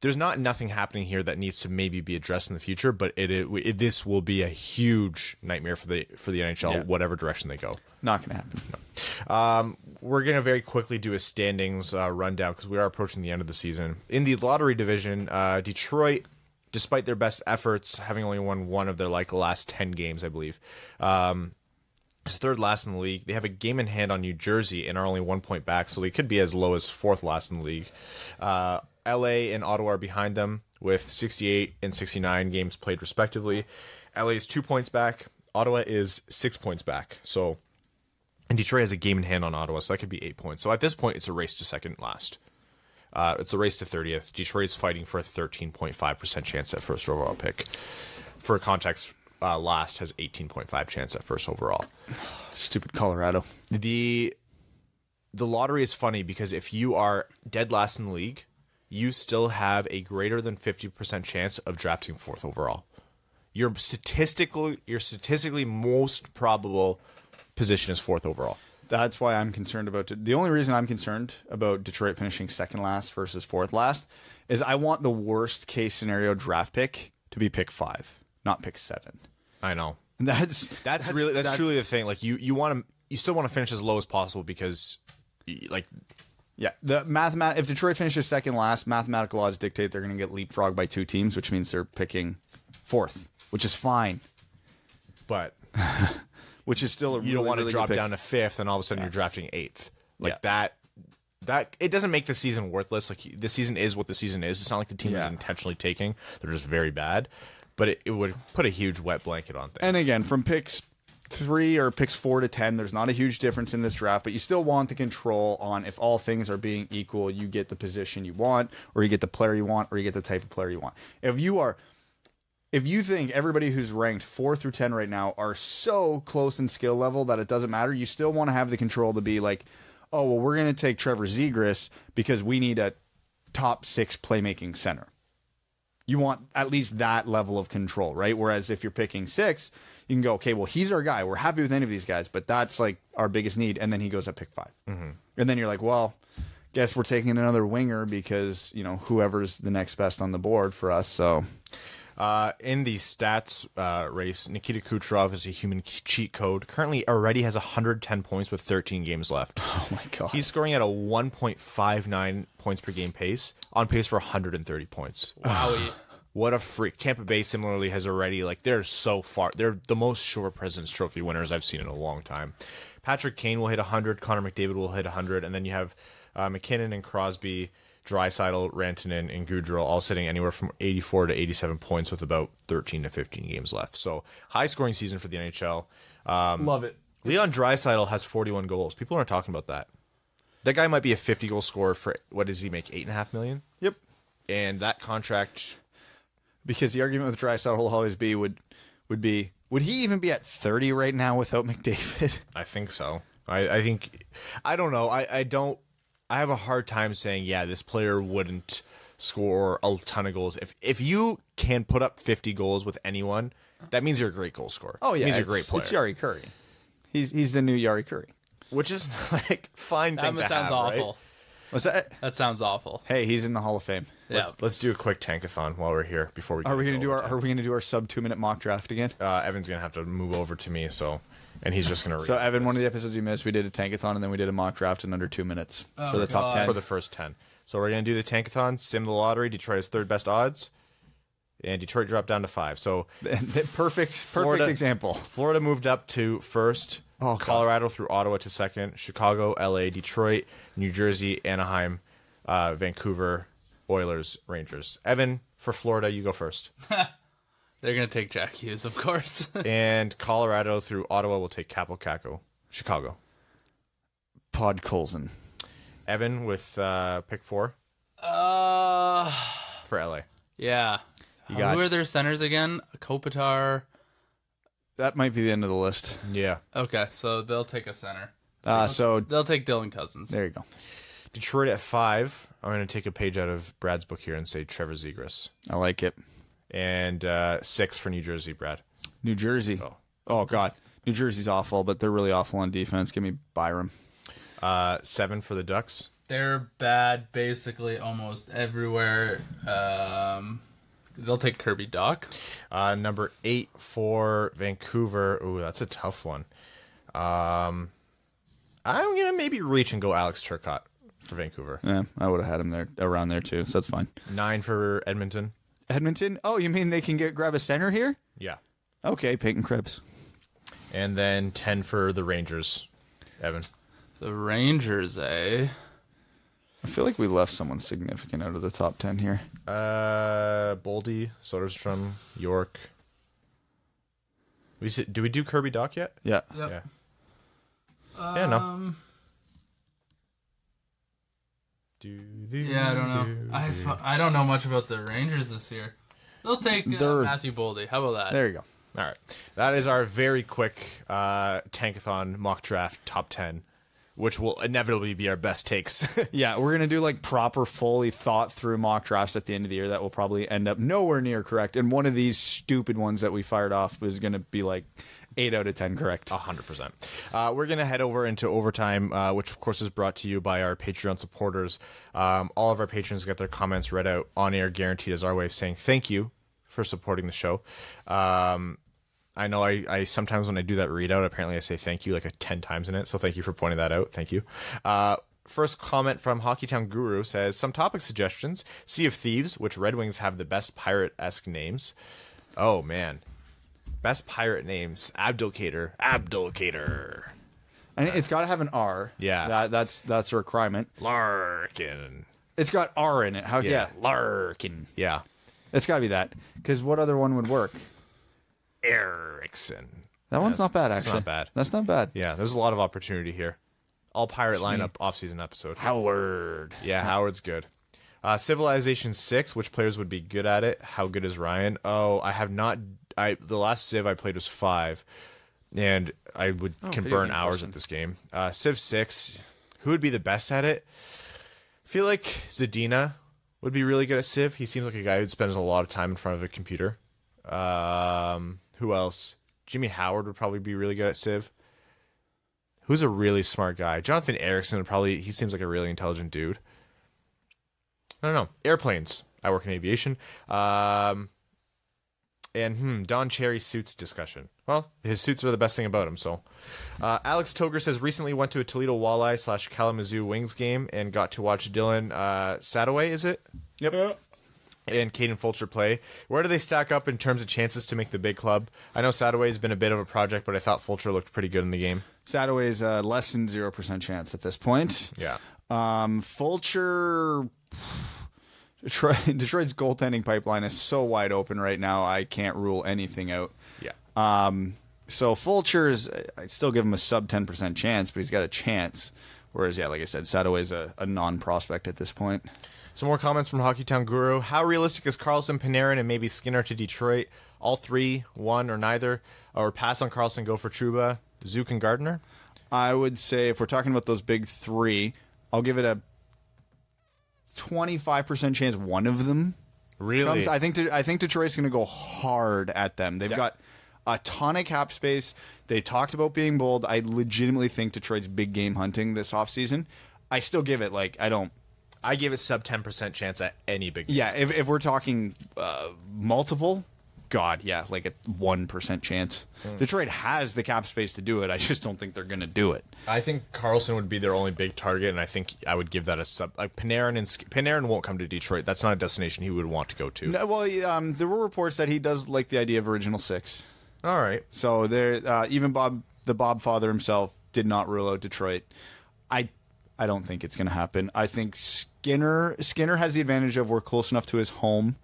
there's nothing happening here that needs to maybe be addressed in the future, but this will be a huge nightmare for the NHL, whatever direction they go. Not going to happen. No. We're going to very quickly do a standings rundown, because we are approaching the end of the season. In the lottery division, Detroit, despite their best efforts, having only won one of their last 10 games, I believe, is third last in the league. They have a game in hand on New Jersey and are only 1 point back, so they could be as low as fourth last in the league. LA and Ottawa are behind them with 68 and 69 games played respectively. LA is 2 points back. Ottawa is 6 points back. So, and Detroit has a game in hand on Ottawa, so that could be 8 points. So at this point, it's a race to second last. It's a race to 30th. Detroit is fighting for a 13.5% chance at first overall pick. For context, last has 18.5 chance at first overall. Stupid Colorado. The lottery is funny because if you are dead last in the league, you still have a greater than 50% chance of drafting fourth overall. Your statistically most probable position is fourth overall. That's why I'm concerned about it. The only reason I'm concerned about Detroit finishing second last versus fourth last is I want the worst case scenario draft pick to be pick 5, not pick 7. I know. That's truly the thing. You still want to finish as low as possible because yeah, if Detroit finishes second last, mathematical odds dictate they're going to get leapfrogged by 2 teams, which means they're picking fourth, which is fine. But which is still you don't want to drop down to fifth, and all of a sudden you're drafting 8th. That it doesn't make the season worthless. The season is what the season is. It's not like the team is intentionally taking. They're just very bad. But it would put a huge wet blanket on things. And again, from picks 3 or picks 4 to 10, there's not a huge difference in this draft, but you still want the control on, if all things are being equal, you get the position you want, or you get the player you want, or you get the type of player you want. If you think everybody who's ranked 4 through 10 right now are so close in skill level that it doesn't matter, you still want to have the control to be like, oh, well, we're going to take Trevor Zegras because we need a top 6 playmaking center. You want at least that level of control, right? Whereas if you're picking 6, you can go, okay, well, he's our guy. We're happy with any of these guys, but that's our biggest need. And then he goes at pick 5. Mm-hmm. And then you're like, well, guess we're taking another winger because, whoever's the next best on the board for us. So in the stats race, Nikita Kucherov is a human cheat code. Currently already has 110 points with 13 games left. Oh, my God. He's scoring at a 1.59 points per game pace, on pace for 130 points. Wowie. What a freak. Tampa Bay similarly has already, they're so far. They're the most sure President's Trophy winners I've seen in a long time. Patrick Kane will hit 100. Connor McDavid will hit 100. And then you have McKinnon and Crosby, Draisaitl, Rantanen, and Gaudreau all sitting anywhere from 84 to 87 points with about 13 to 15 games left. So high-scoring season for the NHL. Love it. Leon Draisaitl has 41 goals. People aren't talking about that. That guy might be a 50-goal scorer for, what does he make, $8.5 million? Yep. And that contract... Because the argument with Draisaitl will always be, would he even be at 30 right now without McDavid? I think so. I think... I don't know. I have a hard time saying, yeah, this player wouldn't score a ton of goals. If you can put up 50 goals with anyone, that means you're a great goal scorer. Oh, yeah. It means you're a great player. It's Yari Curry. He's the new Yari Curry. Which is, like, fine thing to have, sounds awful. right? What's that? That sounds awful. Hey, he's in the Hall of Fame. Yeah. Let's do a quick tankathon while we're here before we. Are we gonna do our sub 2-minute mock draft again? Evan's gonna have to move over to me, and he's just gonna read. So Evan, one of the episodes you missed, we did a tankathon and then we did a mock draft in under 2 minutes for the top 10 for the first 10. So we're gonna do the tankathon, sim the lottery. Detroit has third best odds, and Detroit dropped down to 5. So perfect example. Florida moved up to first. Oh, Colorado through Ottawa to second. Chicago, LA, Detroit, New Jersey, Anaheim, Vancouver, Oilers, Rangers. Evan, for Florida, you go first. They're going to take Jack Hughes, of course. And Colorado through Ottawa will take Capo Caco. Chicago. Pod Colson. Evan with pick 4 for LA. Yeah. You got- Who are their centers again? Kopitar. That might be the end of the list. Yeah. Okay, so they'll take a center. So They'll take Dylan Cousins. there you go. Detroit at 5. I'm going to take a page out of Brad's book here and say Trevor Zegras. I like it. And 6 for New Jersey, Brad. New Jersey. Oh God. New Jersey's awful, but they're really awful on defense. Give me Byram. 7 for the Ducks. They're bad basically almost everywhere. They'll take Kirby Dach. Number 8 for Vancouver. Ooh, that's a tough one. I'm going to maybe reach and go Alex Turcotte for Vancouver. Yeah, I would have had him there around there too, so that's fine. 9 for Edmonton. Edmonton? Oh, you mean they can grab a center here? Yeah. Okay, Peyton Krebs. And then 10 for the Rangers. Evan. The Rangers, eh? I feel like we left someone significant out of the top 10 here. Boldy, Soderstrom, York. Do we do Kirby Dach yet? Yeah. Yep. Yeah. Yeah, no. Yeah, I don't know. I don't know much about the Rangers this year. They'll take Matthew Boldy. How about that? There you go. All right. That is our very quick Tankathon mock draft top 10, which will inevitably be our best takes. Yeah, we're going to do like proper, fully thought through mock drafts at the end of the year that will probably end up nowhere near correct. And one of these stupid ones that we fired off was going to be like 8 out of 10 correct. 100%. We're going to head over into overtime, which of course is brought to you by our Patreon supporters. All of our patrons get their comments read out on air, guaranteed, as our way of saying thank you for supporting the show. I know I sometimes when I do that readout, apparently I say thank you like 10 times in it. So thank you for pointing that out. Thank you. First comment from Hockeytown Guru says, some topic suggestions. Sea of Thieves, which Red Wings have the best pirate-esque names. Oh, man. Best pirate names. Abdulcator. And it's got to have an R. Yeah. That's a requirement. Larkin. It's got R in it. How? Yeah. Yeah, Larkin. Yeah. It's got to be that. Because what other one would work? Erickson. That one's not bad, actually. It's not bad. That's not bad. Yeah, there's a lot of opportunity here. All pirate lineup off-season episode. Howard. Yeah, Howard's good. Civilization 6, which players would be good at it? How good is Ryan? Oh, I have not... The last Civ I played was 5, and I can burn hours at this game. Civ 6, who would be the best at it? I feel like Zadina would be really good at Civ. He seems like a guy who spends a lot of time in front of a computer. Who else? Jimmy Howard would probably be really good at Civ. Who's a really smart guy? Jonathan Erickson would probably... He seems like a really intelligent dude. I don't know. Airplanes. I work in aviation. And Don Cherry suits discussion. Well, his suits are the best thing about him, so. Alex Toger says, recently went to a Toledo Walleye / Kalamazoo Wings game and got to watch Dylan Sadoway, is it? Yep. And Caden Fulcher play. Where do they stack up in terms of chances to make the big club? I know Sadoway has been a bit of a project, but I thought Fulcher looked pretty good in the game. Sadoway's less than 0% chance at this point. Yeah. Fulcher... Detroit's goaltending pipeline is so wide open right now, I can't rule anything out. Yeah. So Fulcher's, I'd still give him a sub 10% chance, but he's got a chance. Whereas, yeah, like I said, Sadoway's a non-prospect at this point. Some more comments from Hockeytown Guru. How realistic is Karlsson, Panarin, and maybe Skinner to Detroit? All three, one, or neither? Or pass on Karlsson, go for Trouba, Zook, and Gardner? I would say if we're talking about those big three, I'll give it a 25% chance one of them Really? comes. I think Detroit's going to go hard at them. They've got a ton of cap space. They talked about being bold. I legitimately think Detroit's big game hunting this offseason. I still give it, like, I give it sub 10% chance at any big game. yeah, if we're talking multiple, God, yeah, like a 1% chance. Detroit has the cap space to do it. I just don't think they're going to do it. I think Karlsson would be their only big target, and I think I would give that a sub. Like Panarin won't come to Detroit. That's not a destination he would want to go to. No, well, there were reports that he does like the idea of original six. All right. So there, even the Bob father himself did not rule out Detroit. I don't think it's going to happen. I think Skinner has the advantage of we're close enough to his home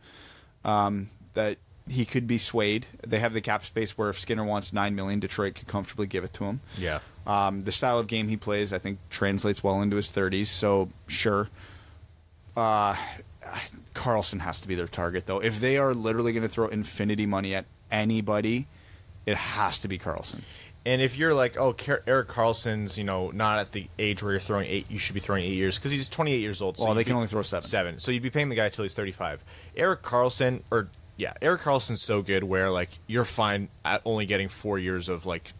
that he could be swayed. They have the cap space where if Skinner wants $9 million, Detroit could comfortably give it to him. Yeah. The style of game he plays, I think, translates well into his 30s. So sure. Karlsson has to be their target, though. If they are literally going to throw infinity money at anybody, it has to be Karlsson. And if you're like, oh, Erik Karlsson's, not at the age where you're throwing 8, you should be throwing 8 years because he's 28 years old. So well, they can only throw 7. 7. So you'd be paying the guy till he's 35. Erik Karlsson's so good where, like, you're fine at only getting 4 years of, like,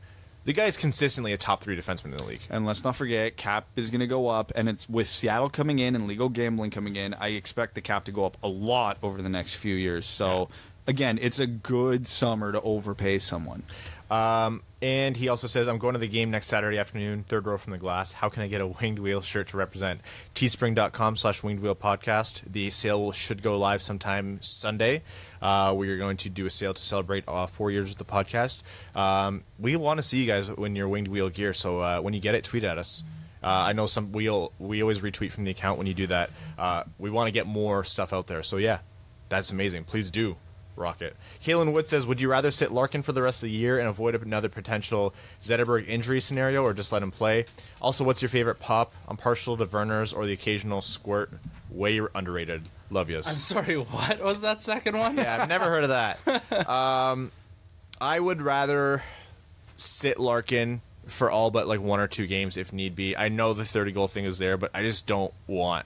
the guy's consistently a top 3 defenseman in the league. And let's not forget, cap is going to go up, and it's with Seattle coming in and legal gambling coming in, I expect the cap to go up a lot over the next few years. So, again, it's a good summer to overpay someone. And he also says, I'm going to the game next Saturday afternoon, third row from the glass. How can I get a Winged Wheel shirt to represent? Teespring.com/Winged Wheel Podcast. The sale should go live sometime Sunday. We are going to do a sale to celebrate 4 years with the podcast. We want to see you guys in your Winged Wheel gear, so when you get it, tweet at us. I know we always retweet from the account when you do that. We want to get more stuff out there. So, yeah, that's amazing. Please do. Rocket. Kalen Wood says, would you rather sit Larkin for the rest of the year and avoid another potential Zetterberg injury scenario, or just let him play? Also, what's your favorite pop? I'm partial to Werner's or the occasional squirt. Way underrated. Love yous. I'm sorry, what was that second one? Yeah, I've never heard of that. I would rather sit Larkin for all but like 1 or 2 games if need be. I know the 30-goal thing is there, but I just don't want...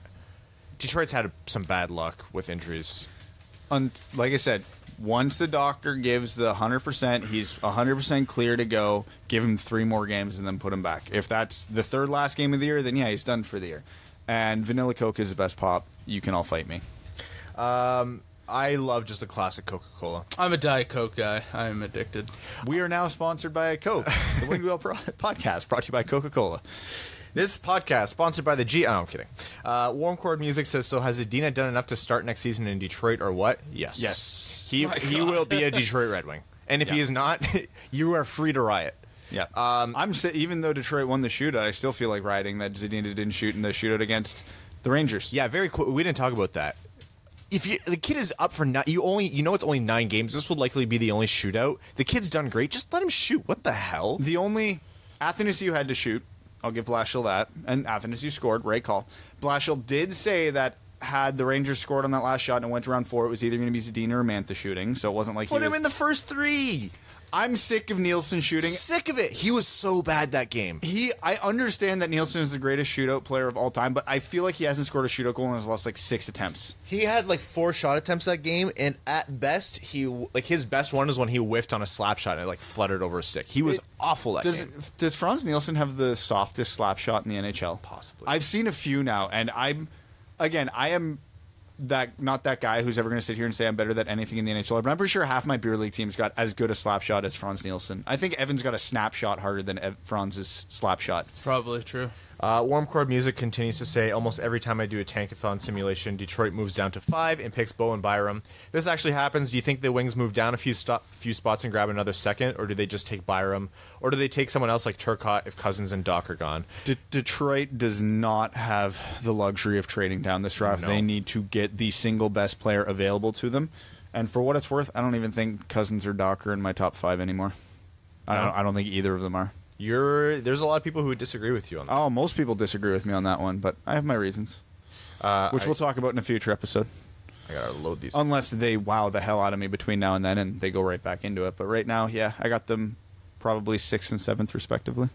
Detroit's had some bad luck with injuries. Like I said, once the doctor gives the 100%, he's 100% clear to go. Give him 3 more games and then put him back. If that's the third last game of the year, then yeah, he's done for the year. And Vanilla Coke is the best pop. You can all fight me. I love just a classic Coca-Cola. I'm a Diet Coke guy. I'm addicted. We are now sponsored by Coke. The Winged Wheel Podcast brought to you by Coca-Cola. This podcast sponsored by the G. Oh, I'm kidding. Warm Chord Music says, so has Zadina done enough to start next season in Detroit or what? Yes. He will be a Detroit Red Wing. And if he is not, you are free to riot. Yeah. Even though Detroit won the shootout, I still feel like rioting that Zadina didn't shoot in the shootout against the Rangers. Yeah, very cool. We didn't talk about that. If the kid is up for it's only 9 games. This will likely be the only shootout. The kid's done great. Just let him shoot. What the hell? The only Athanasiou had to shoot. I'll give Blashill that. And Athanasiou scored. Right call. Blashill did say that had the Rangers scored on that last shot and it went to round 4, it was either going to be Zadina or Mantha shooting. So it wasn't like Put him in the first 3. I'm sick of Nielsen shooting. Sick of it. He was so bad that game. I understand that Nielsen is the greatest shootout player of all time, but I feel like he hasn't scored a shootout goal in his last 6 attempts. He had 4 shot attempts that game, and at best, his best one was when he whiffed on a slap shot and it fluttered over a stick. He was awful that game. Does Franz Nielsen have the softest slap shot in the NHL? Possibly. I've seen a few now, and I am not that guy who's ever going to sit here and say I'm better than anything in the NHL. I'm pretty sure half my beer league team's got as good a slap shot as Franz Nielsen. I think Evan's got a snapshot harder than Franz's slap shot. It's probably true. Warm Chord Music continues to say, almost every time I do a tankathon simulation, Detroit moves down to 5 and picks Bo and Byram. If this actually happens, do you think the Wings move down a few spots and grab another second, or do they just take Byram, or do they take someone else like Turcotte if Cousins and Doc are gone? Detroit does not have the luxury of trading down this draft. No. They need to get the single best player available to them. And for what it's worth, I don't even think Cousins or Doc are in my top 5 anymore. I don't think either of them are. There's a lot of people who would disagree with you on that. Oh, most people disagree with me on that one, but I have my reasons, which we'll talk about in a future episode. I gotta load these. Unless they wow the hell out of me between now and then, and they go right back into it. But right now, yeah, I got them probably 6th and 7th, respectively.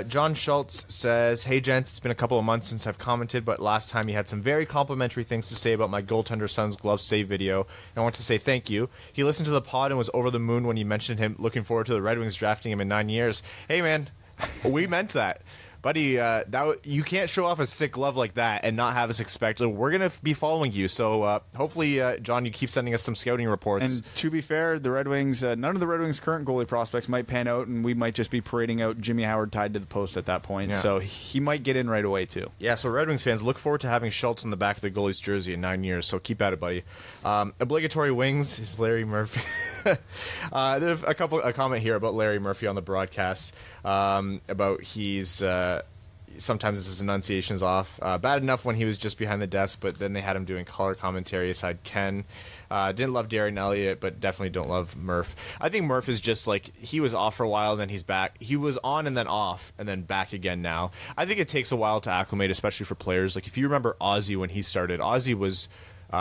John Schultz says, "Hey gents, it's been a couple of months since I've commented, but last time you had some very complimentary things to say about my goaltender son's glove save video, and I want to say thank you. He listened to the pod and was over the moon when you mentioned him looking forward to the Red Wings drafting him in 9 years. Hey man, we meant that. Buddy, you can't show off a sick glove like that and not have us expect. We're going to be following you. So hopefully, John, you keep sending us some scouting reports." And to be fair, the Red Wings, none of the Red Wings' current goalie prospects might pan out, and we might just be parading out Jimmy Howard tied to the post at that point. Yeah. So he might get in right away, too. Yeah, so Red Wings fans, look forward to having Schultz in the back of the goalie's jersey in 9 years. So keep at it, buddy. Obligatory wings is Larry Murphy. There's a comment here about Larry Murphy on the broadcast about sometimes his enunciation is off. Bad enough when he was just behind the desk, but then they had him doing color commentary aside Ken. Didn't love Darren Elliott, but definitely don't love Murph. I think Murph is just like, he was off for a while, and then he's back. He was on and then off, and then back again now. I think it takes a while to acclimate, especially for players. Like, if you remember Ozzy when he started, Ozzy was,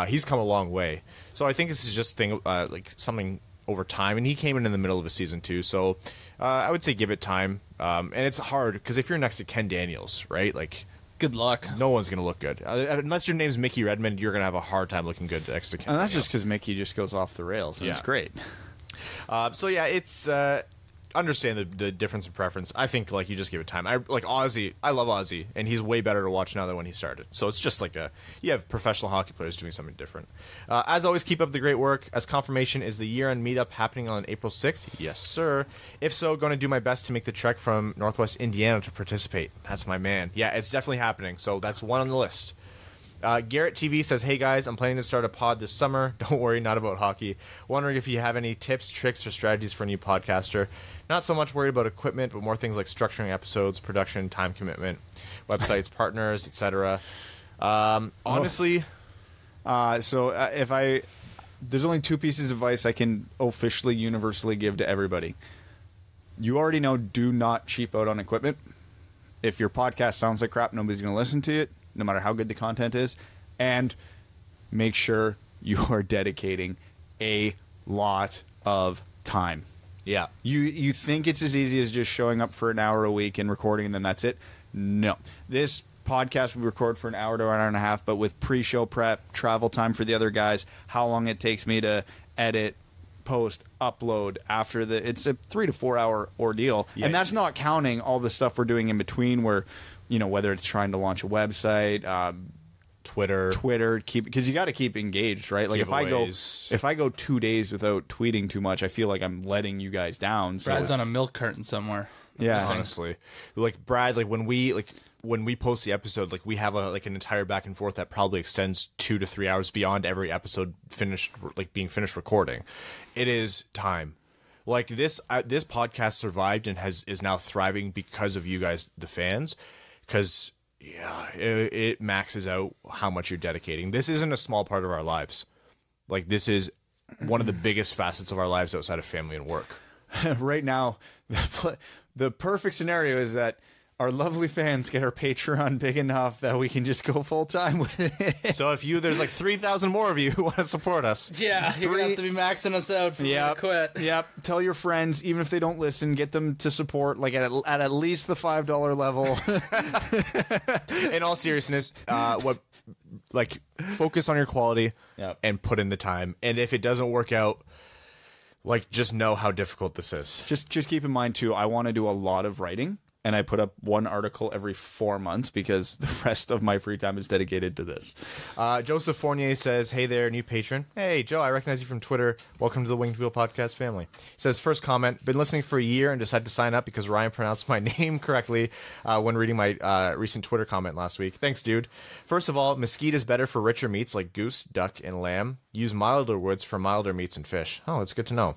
he's come a long way. So I think this is just like something over time, and he came in the middle of a season too. So I would say give it time. And it's hard because if you're next to Ken Daniels, right? Like, Good luck. no one's going to look good. Unless your name's Mickey Redmond, you're going to have a hard time looking good next to Ken And that's Daniels. just because Mickey just goes off the rails, and it's great. So yeah, it's understand the difference in preference. I think like you just give it time. I like Ozzy. I love Ozzy, and he's way better to watch now than when he started. So it's just like you have professional hockey players doing something different. As always, keep up the great work. As confirmation, is the year-end meetup happening on April 6th? Yes, sir. If so, going to do my best to make the trek from Northwest Indiana to participate. That's my man. Yeah, it's definitely happening. So that's one on the list. Garrett TV says, "Hey guys, I'm planning to start a pod this summer. Don't worry, not about hockey. Wondering if you have any tips, tricks, or strategies for a new podcaster. Not so much worried about equipment, but more things like structuring episodes, production, time commitment, websites, partners, etc." Honestly, there's only 2 pieces of advice I can officially, universally give to everybody. You already know, do not cheap out on equipment. If your podcast sounds like crap, nobody's going to listen to it, no matter how good the content is. And make sure you are dedicating a lot of time. yeah. You think it's as easy as just showing up for an hour a week and recording, and then that's it? No. This podcast we record for an hour to an hour and a half, but with pre-show prep, travel time for the other guys, how long it takes me to edit, post, upload after it's a 3 to 4 hour ordeal. Yeah. And that's not counting all the stuff we're doing in between where, whether it's trying to launch a website, Twitter, because you got to keep engaged, right? Like Giveaways. if I go 2 days without tweeting too much, I feel like I'm letting you guys down. So Brad's on a milk carton somewhere. yeah, Honestly, like Brad, like when we post the episode, like we have an entire back and forth that probably extends 2 to 3 hours beyond every episode being finished recording. It is time. Like this podcast survived and is now thriving because of you guys, the fans, because it maxes out how much you're dedicating. This isn't a small part of our lives. Like, this is one of the biggest facets of our lives outside of family and work. right now, the perfect scenario is that our lovely fans get our Patreon big enough that we can just go full time with it. So if there's like 3,000 more of you who want to support us. Yeah, you're going to have to be maxing us out for me to quit. Yep. Tell your friends, even if they don't listen, get them to support like at least the $5 level. In all seriousness, focus on your quality and put in the time. And if it doesn't work out, just know how difficult this is. Just keep in mind too, I want to do a lot of writing. And I put up 1 article every 4 months because the rest of my free time is dedicated to this. Joseph Fournier says, "Hey there, new patron. Hey, Joe, I recognize you from Twitter. Welcome to the Winged Wheel Podcast family." He says, "First comment, been listening for a year and decided to sign up because Ryan pronounced my name correctly when reading my recent Twitter comment last week. Thanks, dude. First of all, mesquite is better for richer meats like goose, duck, and lamb. Use milder woods for milder meats and fish." Oh, it's good to know.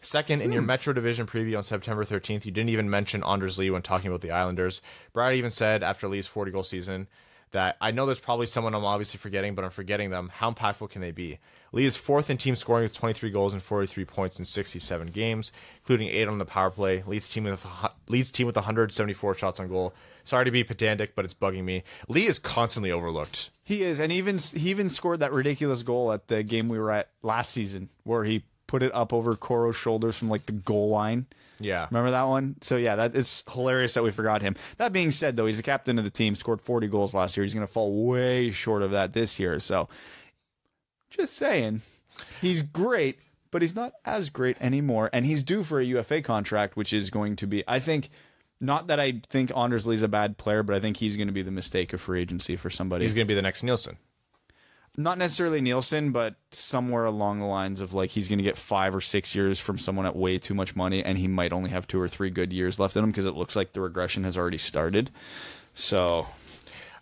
Second, in your Metro Division preview on September 13th, you didn't even mention Anders Lee when talking about the Islanders. Brad even said, after Lee's 40-goal season, that I know there's probably someone I'm obviously forgetting, but I'm forgetting them. How impactful can they be? Lee is 4th in team scoring with 23 goals and 43 points in 67 games, including 8 on the power play. Leads team with 174 shots on goal. Sorry to be pedantic, but it's bugging me. Lee is constantly overlooked. He is, and he even scored that ridiculous goal at the game we were at last season, where he put it up over Coro's shoulders from like the goal line. Yeah. Remember that one? So yeah, it's hilarious that we forgot him. That being said, though, he's the captain of the team, scored 40 goals last year. He's going to fall way short of that this year. So just saying, he's great, but he's not as great anymore. And he's due for a UFA contract, which is going to be, I think, not that I think Anders Lee's a bad player, but I think he's going to be the mistake of free agency for somebody. He's going to be the next Nielsen. Not necessarily Nielsen, but somewhere along the lines of like he's going to get 5 or 6 years from someone at way too much money, and he might only have 2 or 3 good years left in him because it looks like the regression has already started. So,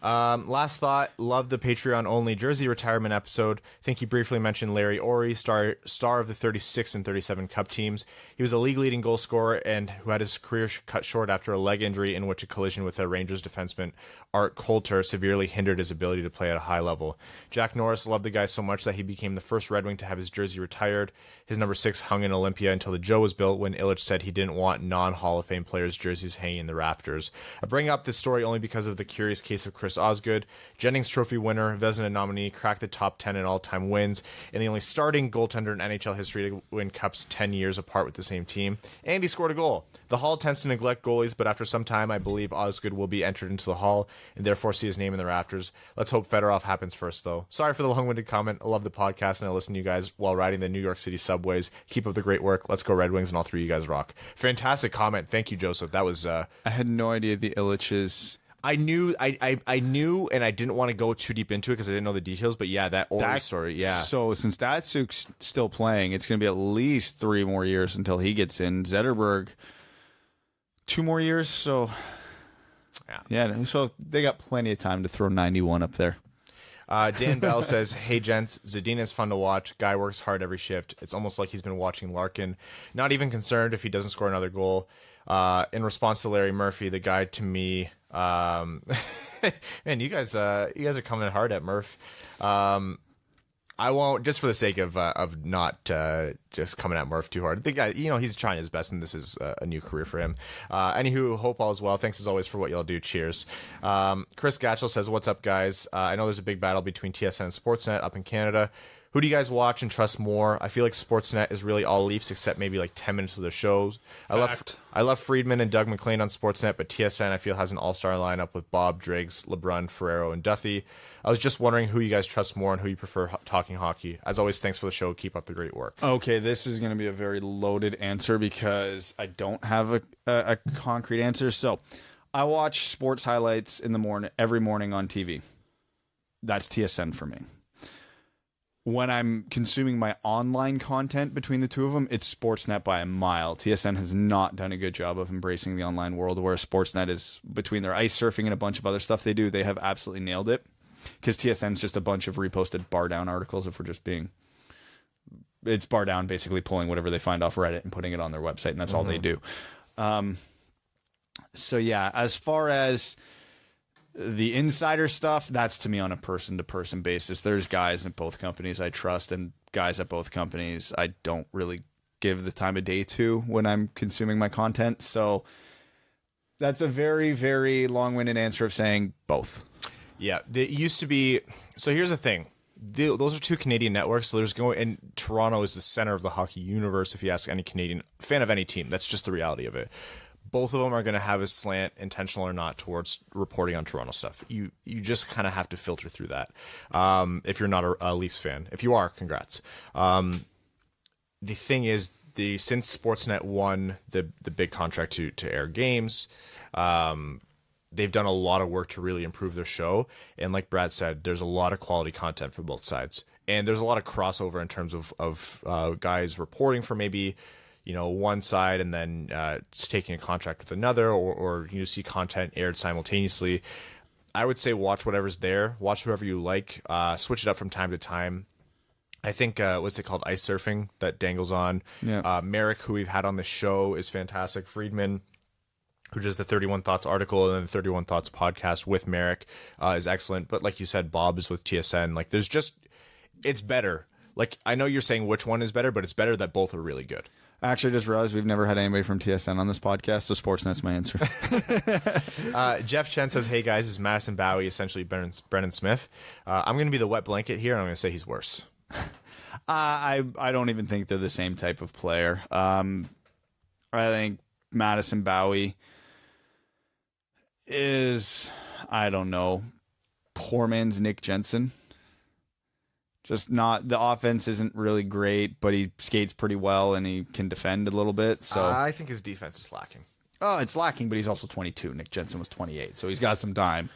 last thought, love the Patreon-only jersey retirement episode. I think he briefly mentioned Larry Ori, star of the 36 and 37 Cup teams. He was a league-leading goal scorer and who had his career cut short after a leg injury in which a collision with a Rangers defenseman, Art Coulter, severely hindered his ability to play at a high level. Jack Norris loved the guy so much that he became the first Red Wing to have his jersey retired. His number 6 hung in Olympia until the Joe was built when Illich said he didn't want non-Hall of Fame players' jerseys hanging in the rafters. I bring up this story only because of the curious case of Chris Osgood, Jennings Trophy winner, Vezina nominee, cracked the top 10 in all-time wins, and the only starting goaltender in NHL history to win Cups 10 years apart with the same team, and he scored a goal. The Hall tends to neglect goalies, but after some time, I believe Osgood will be entered into the Hall, and therefore see his name in the rafters. Let's hope Fedorov happens first, though. Sorry for the long-winded comment. I love the podcast, and I listen to you guys while riding the New York City subways. Keep up the great work. Let's go Red Wings, and all 3 of you guys rock. Fantastic comment. Thank you, Joseph. That was... I had no idea the Illich's... I knew, and I didn't want to go too deep into it because I didn't know the details. But yeah, that Ori story, yeah. So since Datsuk's still playing, it's going to be at least 3 more years until he gets in. Zetterberg, 2 more years. So yeah. So they got plenty of time to throw 91 up there. Dan Bell says, "Hey gents, Zadina is fun to watch. Guy works hard every shift. It's almost like he's been watching Larkin. Not even concerned if he doesn't score another goal." In response to Larry Murphy, the guy to me. Man, you guys are coming hard at Murph. I won't, just for the sake of not just coming at Murph too hard. The guy, he's trying his best, and this is a new career for him. Anywho, hope all is well. Thanks as always for what y'all do. Cheers. Chris Gatchell says, "What's up, guys? I know there's a big battle between TSN and Sportsnet up in Canada. Who do you guys watch and trust more? I feel like Sportsnet is really all Leafs except maybe like 10 minutes of their shows. I love Friedman and Doug McLean on Sportsnet, but TSN I feel has an all-star lineup with Bob, Driggs, LeBrun, Ferrero, and Duthie. I was just wondering who you guys trust more and who you prefer talking hockey. As always, thanks for the show. Keep up the great work." Okay, this is going to be a very loaded answer because I don't have a concrete answer. So I watch sports highlights in the morning, every morning on TV. That's TSN for me. When I'm consuming my online content between the two of them, it's Sportsnet by a mile. TSN has not done a good job of embracing the online world, where Sportsnet is, between their ice surfing and a bunch of other stuff they do, they have absolutely nailed it. Because TSN's just a bunch of reposted bar down articles, if we're just being... It's bar down, basically pulling whatever they find off Reddit and putting it on their website, and that's all they do. So yeah, as far as... the insider stuff, that's to me on a person-to-person basis. There's guys at both companies I trust and guys at both companies I don't really give the time of day to when I'm consuming my content. So that's a very, very long-winded answer of saying both. Yeah, it used to be... So here's the thing. Those are 2 Canadian networks. So and Toronto is the center of the hockey universe, if you ask any Canadian fan of any team. That's just the reality of it. Both of them are going to have a slant, intentional or not, towards reporting on Toronto stuff. You just kind of have to filter through that. If you're not a Leafs fan, if you are, congrats. The thing is, since Sportsnet won the big contract to air games, they've done a lot of work to really improve their show. And like Brad said, there's a lot of quality content for both sides, and there's a lot of crossover in terms of guys reporting for maybe one side and then taking a contract with another, or you see content aired simultaneously. I would say watch whatever's there. Watch whoever you like. Switch it up from time to time. I think, what's it called? Ice surfing that Dangle's on. Yeah. Merrick, who we've had on the show, is fantastic. Friedman, who does the 31 Thoughts article and the 31 Thoughts podcast with Merrick, is excellent. But like you said, Bob is with TSN. Like, there's just, it's better. Like, I know you're saying which one is better, but it's better that both are really good. I actually just realized we've never had anybody from TSN on this podcast, so Sportsnet's my answer. Jeff Chen says, hey guys, is Madison Bowie essentially Brennan Smith? I'm going to be the wet blanket here, and I'm going to say he's worse. I don't even think they're the same type of player. I think Madison Bowie is, I don't know, poor man's Nick Jensen. Just not, the offense isn't really great, but he skates pretty well and he can defend a little bit. So I think his defense is lacking. Oh, it's lacking, but he's also 22. Nick Jensen was 28, so he's got some time.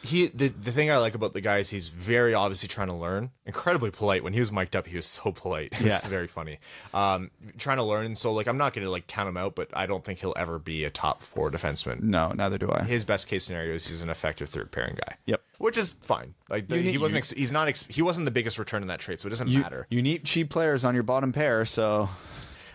The thing I like about the guy is he's very obviously trying to learn. Incredibly polite. When he was mic'd up, he was so polite. It's very funny. Trying to learn, and so like I'm not going to like count him out, but I don't think he'll ever be a top 4 defenseman. No, neither do I. His best case scenario is he's an effective third pairing guy. Yep, which is fine. Like he wasn't the biggest return in that trade, so it doesn't matter. You need cheap players on your bottom pair, so.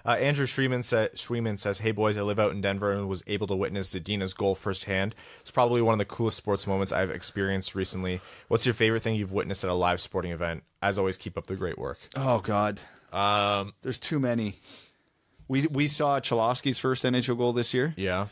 Andrew Schweeman says, hey boys, I live out in Denver and was able to witness Zadina's goal firsthand. It's probably one of the coolest sports moments I've experienced recently. What's your favorite thing you've witnessed at a live sporting event? As always, keep up the great work. Oh God, there's too many. We saw Cholowski's first NHL goal this year. Yeah.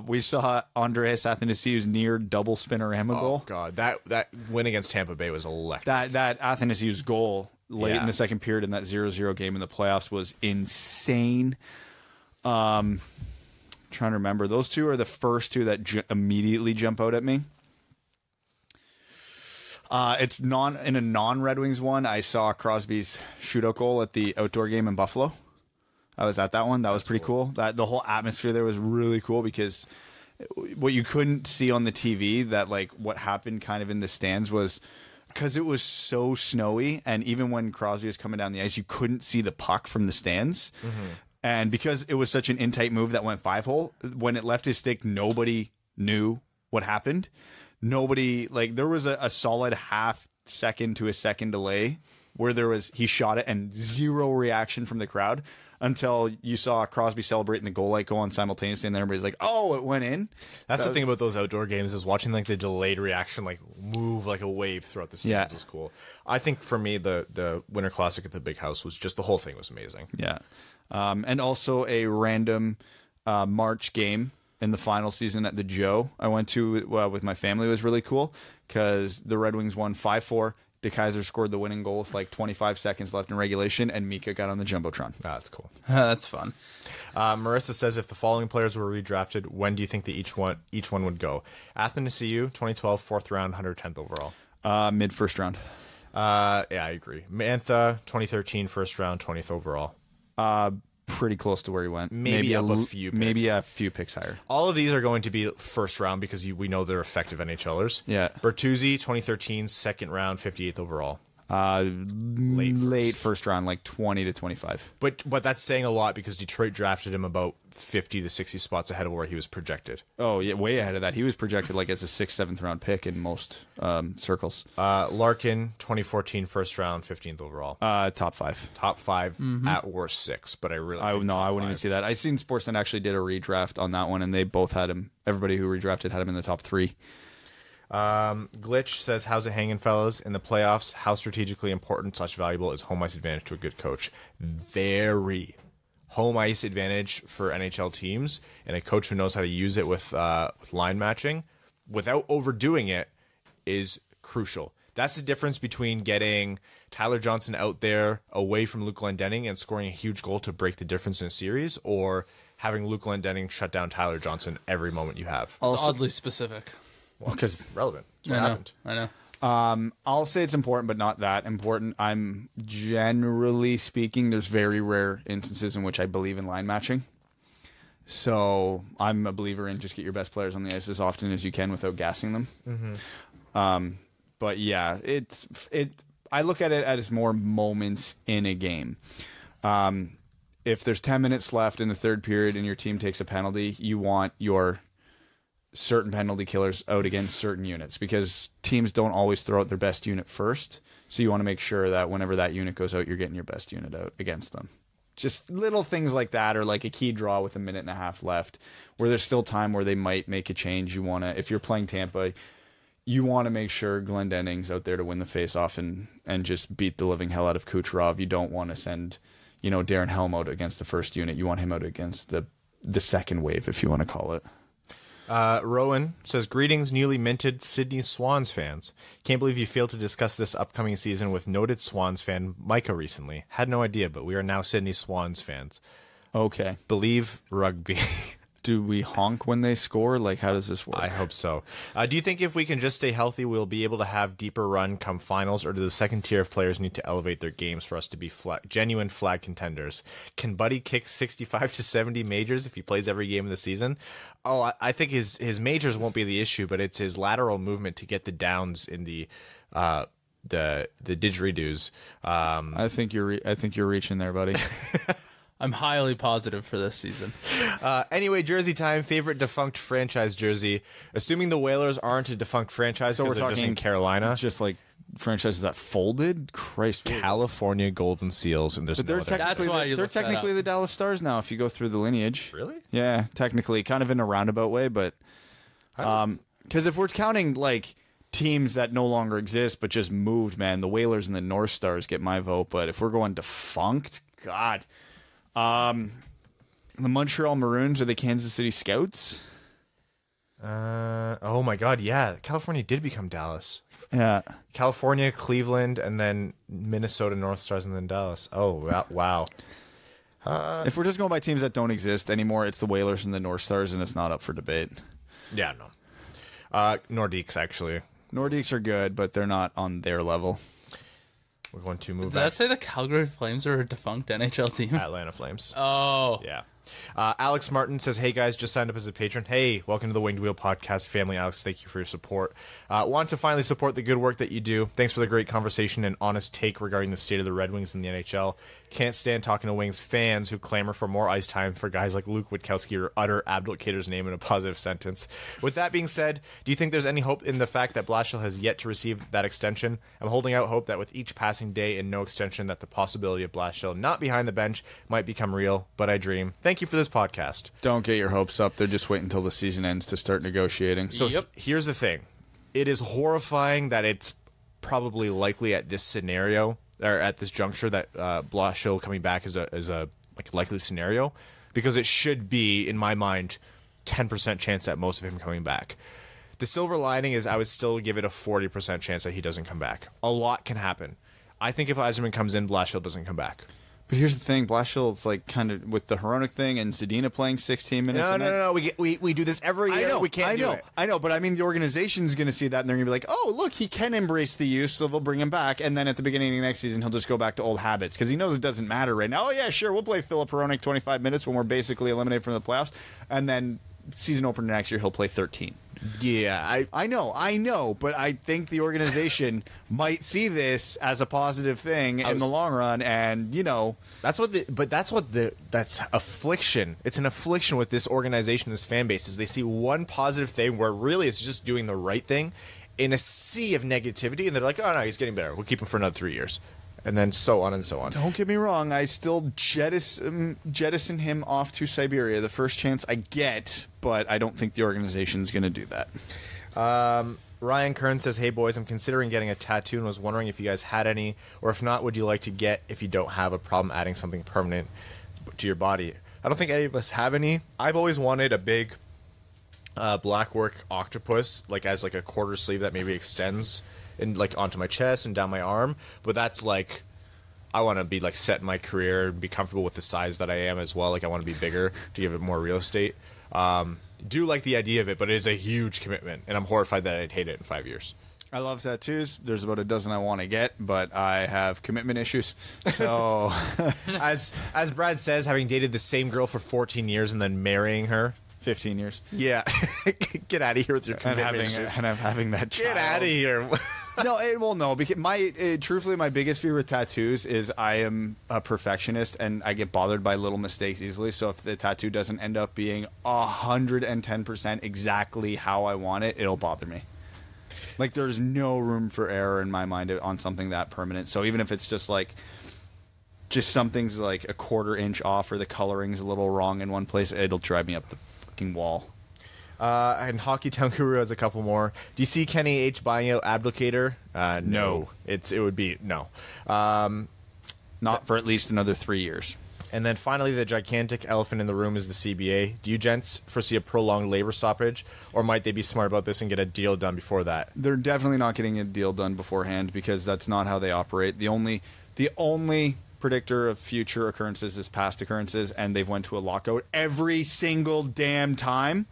We saw Andreas Athanasiou's near double spinorama goal. Oh God, that win against Tampa Bay was electric. That Athanasiou's goal late in the second period in that 0-0 game in the playoffs was insane. Trying to remember. Those two are the first two that immediately jump out at me. It's in a non-Red Wings one. I saw Crosby's shootout goal at the outdoor game in Buffalo. I was at that one. That was pretty cool. The whole atmosphere there was really cool because what you couldn't see on the TV, that like what happened kind of in the stands, was because it was so snowy, and even when Crosby was coming down the ice, you couldn't see the puck from the stands. Mm-hmm. And because it was such an in-tight move that went 5-hole, when it left his stick, nobody knew what happened. Nobody, like, there was a solid half second to a second delay where he shot it and zero reaction from the crowd until you saw Crosby celebrating the goal light go on simultaneously, and then everybody's like, oh, it went in. That's the thing about those outdoor games, is watching like the delayed reaction like move like a wave throughout the stands was cool. I think for me, the Winter Classic at the Big House was just, the whole thing was amazing. Yeah. And also a random March game in the final season at the Joe I went to with my family was really cool because the Red Wings won 5-4. DeKaiser scored the winning goal with like 25 seconds left in regulation, and Mika got on the Jumbotron. That's cool. That's fun. Marissa says, if the following players were redrafted, when do you think that each one would go? Athanasiou, 2012, 4th round, 110th overall. Mid first round. Yeah, I agree. Mantha, 2013, 1st round, 20th overall. Pretty close to where he went. Maybe up a few picks. Maybe a few picks higher. All of these are going to be first round because we know they're effective NHLers. Yeah. Bertuzzi, 2013, 2nd round, 58th overall. Late first round, like 20 to 25. But that's saying a lot because Detroit drafted him about 50 to 60 spots ahead of where he was projected. Oh, yeah, way ahead of that. He was projected like as a 6th, 7th round pick in most circles. Larkin, 2014, 1st round, 15th overall. Top 5. Top 5, at worst 6, but I wouldn't even see that. I seen Sportsnet actually did a redraft on that one, and they both had him. Everybody who redrafted had him in the top 3. Glitch says, how's it hanging, fellas? In the playoffs, how strategically important / valuable is home ice advantage to a good coach? Very. Home ice advantage for NHL teams, and a coach who knows how to use it with line matching without overdoing it is crucial. That's the difference between getting Tyler Johnson out there away from Luke Glendening and scoring a huge goal to break the difference in a series, or having Luke Glendening shut down Tyler Johnson every moment you have. It's oddly specific. Well, because it's relevant. It's what happened. I know. I'll say it's important, but not that important. I'm generally speaking, there's very rare instances in which I believe in line matching. So I'm a believer in just get your best players on the ice as often as you can without gassing them. Mm-hmm. But yeah, I look at it as more moments in a game. If there's 10 minutes left in the third period and your team takes a penalty, you want your certain penalty killers out against certain units, because teams don't always throw out their best unit first. So you want to make sure that whenever that unit goes out, you're getting your best unit out against them. just little things like that, or like a key draw with a minute and a half left, where there's still time where they might make a change. You want to, if you're playing Tampa, you want to make sure Glendening's out there to win the faceoff and just beat the living hell out of Kucherov. You don't want to send, Darren Helm out against the first unit. You want him out against the second wave, if you want to call it. Rowan says, greetings, newly minted Sydney Swans fans. Can't believe you failed to discuss this upcoming season with noted Swans fan Micah recently. Had no idea, but we are now Sydney Swans fans. Okay. Believe rugby. Do we honk when they score? Like, how does this work? I hope so. Do you think if we can just stay healthy, we'll be able to have deeper run come finals, or do the second tier of players need to elevate their games for us to be genuine flag contenders? Can Buddy kick 65 to 70 majors if he plays every game of the season? Oh, I think his majors won't be the issue, but it's his lateral movement to get the downs in the didgeridoos. I think you're reaching there, buddy. I'm highly positive for this season. Anyway, jersey time. Favorite defunct franchise jersey. Assuming the Whalers aren't a defunct franchise, So we're because they're just in talking Carolina. Just like franchises that folded. Christ, California Golden Seals, and there's but no they're other. technically, That's why you they're looked that technically up. the Dallas Stars now. If you go through the lineage, Really? yeah, technically, kind of in a roundabout way, but because if we're counting like teams that no longer exist but just moved, man, the Whalers and the North Stars get my vote. But if we're going defunct, God. The Montreal Maroons or the Kansas City Scouts? Oh my God, yeah. California did become Dallas. Yeah. California, Cleveland, and then Minnesota North Stars, and then Dallas. Oh, wow. If we're just going by teams that don't exist anymore, it's the Whalers and the North Stars, and it's not up for debate. Yeah, no. Nordiques, actually. Nordiques are good, but they're not on their level. We're going to move Did back. that say the Calgary Flames are a defunct NHL team? Atlanta Flames. Oh. Yeah. Alex Martin says, hey guys, just signed up as a patron. Hey, welcome to the Winged Wheel podcast family. Alex, thank you for your support. Want to finally support the good work that you do. Thanks for the great conversation and honest take regarding the state of the Red Wings in the NHL. Can't stand talking to Wings fans who clamor for more ice time for guys like Luke Witkowski or utter Abdul Kader's name in a positive sentence. With that being said, do you think there's any hope in the fact that Blashill has yet to receive that extension? I'm holding out hope that with each passing day and no extension, that the possibility of Blashill not behind the bench might become real, but I dream. Thank you for this podcast. Don't get your hopes up. They're just waiting until the season ends to start negotiating. So here's the thing. It is horrifying that it's probably likely at this scenario, or at this juncture, that Blashill coming back is a like likely scenario, because it should be, in my mind, 10% chance at most of him coming back. The silver lining is I would still give it a 40% chance that he doesn't come back. A lot can happen. I think if Yzerman comes in, Blashill doesn't come back. But here's the thing, Blashill's like kind of with the Hronik thing and Zadina playing 16 minutes. No. We do this every year. We can't do it. I know, but I mean the organization's going to see that and they're going to be like, oh, look, he can embrace the use, so they'll bring him back. And then at the beginning of next season, he'll just go back to old habits because he knows it doesn't matter right now. Oh, yeah, sure, we'll play Filip Hronik 25 minutes when we're basically eliminated from the playoffs. And then season opener next year, he'll play 13. Yeah, I know, but I think the organization might see this as a positive thing in the long run, and that's affliction. It's an affliction with this organization, this fan base, is they see one positive thing where really it's just doing the right thing in a sea of negativity, and they're like, oh no, he's getting better. We'll keep him for another 3 years. And then so on and so on. Don't get me wrong, I still jettison him off to Siberia the first chance I get, but I don't think the organization's going to do that. Ryan Kern says, hey boys, I'm considering getting a tattoo and was wondering if you guys had any, or if not, would you like to get if you don't have a problem adding something permanent to your body? I don't think any of us have any. I've always wanted a big black work octopus, like as like a quarter sleeve that maybe extends and like onto my chest and down my arm, but that's like, I want to be like set in my career and be comfortable with the size that I am as well. Like I want to be bigger to give it more real estate. Do like the idea of it, but it is a huge commitment, and I'm horrified that I'd hate it in 5 years. I love tattoos. There's about a dozen I want to get, but I have commitment issues. So, as Brad says, having dated the same girl for 14 years and then marrying her, 15 years. Yeah, get out of here with your commitment issues. And I'm having that child. Get out of here. No, because truthfully, my biggest fear with tattoos is I am a perfectionist and I get bothered by little mistakes easily. So if the tattoo doesn't end up being 110% exactly how I want it, it'll bother me. Like there's no room for error in my mind on something that permanent. So even if it's just just something's like a quarter-inch off or the coloring's a little wrong in one place, it'll drive me up the fucking wall. And Hockey Town Guru has a couple more. Do you see Kenny H buying out Abdicator? No. It would be no. Not for at least another 3 years. And then finally, the gigantic elephant in the room is the CBA. Do you gents foresee a prolonged labor stoppage, or might they be smart about this and get a deal done before that? They're definitely not getting a deal done beforehand because that's not how they operate. The only predictor of future occurrences is past occurrences, and they've went to a lockout every single damn time.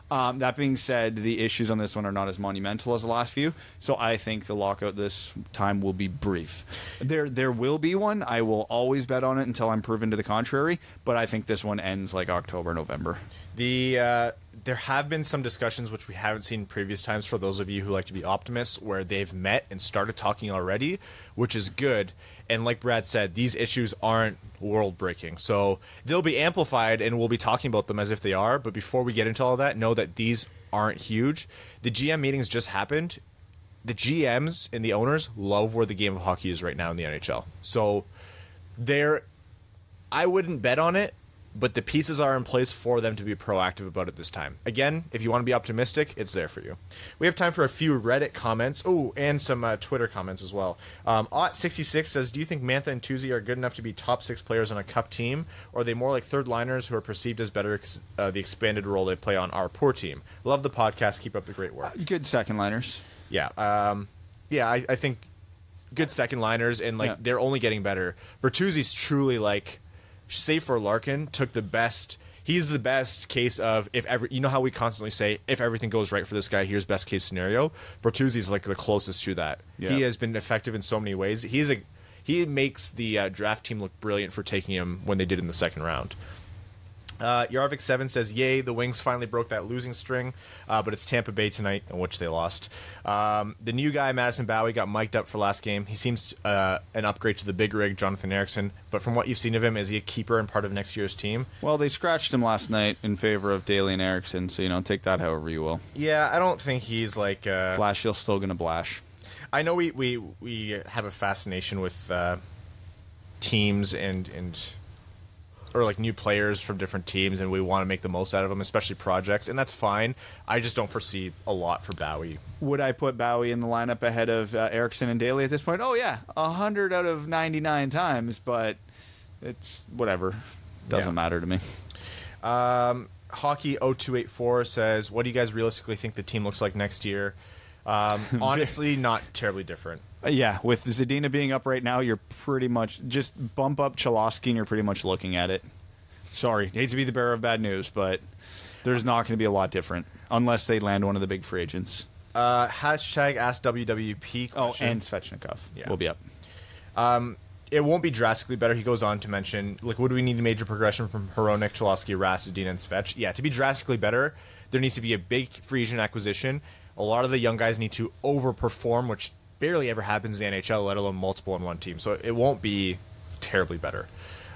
That being said, the issues on this one are not as monumental as the last few, so I think the lockout this time will be brief. There will be one. I will always bet on it until I'm proven to the contrary, but I think this one ends like October, November. There have been some discussions which we haven't seen in previous times for those of you who like to be optimists, where they've met and started talking already, which is good. And like Brad said, these issues aren't world-breaking. So they'll be amplified and we'll be talking about them as if they are. But before we get into all that, know that these aren't huge. The GM meetings just happened. The GMs and the owners love where the game of hockey is right now in the NHL. So I wouldn't bet on it, but the pieces are in place for them to be proactive about it this time. Again, if you want to be optimistic, it's there for you. We have time for a few Reddit comments. Oh, and some Twitter comments as well. Ott66 says, do you think Mantha and Tuzi are good enough to be top 6 players on a cup team? Or are they more like third liners who are perceived as better because the expanded role they play on our poor team? Love the podcast. Keep up the great work. Good second liners. Yeah. I think good second liners, and they're only getting better. Bertuzzi's truly like, save for Larkin, took the best. He's the best case of you know how we constantly say if everything goes right for this guy, here's best case scenario. Bertuzzi's like the closest to that. Yeah. He has been effective in so many ways. He makes the draft team look brilliant for taking him when they did in the second round. Yarvik7 says, yay, the Wings finally broke that losing string, but it's Tampa Bay tonight, in which they lost. The new guy, Madison Bowie, got mic'd up for last game. He seems an upgrade to the big rig, Jonathan Ericsson, but from what you've seen of him, is he a keeper and part of next year's team? Well, they scratched him last night in favor of Daly and Ericsson, so, take that however you will. Yeah, I don't think he's like... Blashill's still going to blash. I know we have a fascination with teams and or like new players from different teams, and we want to make the most out of them, especially projects, and that's fine. I just don't foresee a lot for Bowie. Would I put Bowie in the lineup ahead of Ericsson and Daly at this point? Oh yeah, 100 out of 99 times, but it's whatever. Doesn't matter to me. Hockey 0284 says, what do you guys realistically think the team looks like next year? Honestly, not terribly different. Yeah, with Zadina being up right now, you're pretty much just bump up Cholowski and you're pretty much looking at it. Sorry, hate to be the bearer of bad news, but there's not going to be a lot different unless they land one of the big free agents. Hashtag Ask WWP question. Oh, and Svechnikov will be up. It won't be drastically better. He goes on to mention, like, would we need a major progression from Hronek, Cholowski, Rass, Zadina, and Svech? Yeah, to be drastically better, there needs to be a big free agent acquisition. A lot of the young guys need to overperform, which barely ever happens in the NHL, let alone multiple on one team. So it won't be terribly better.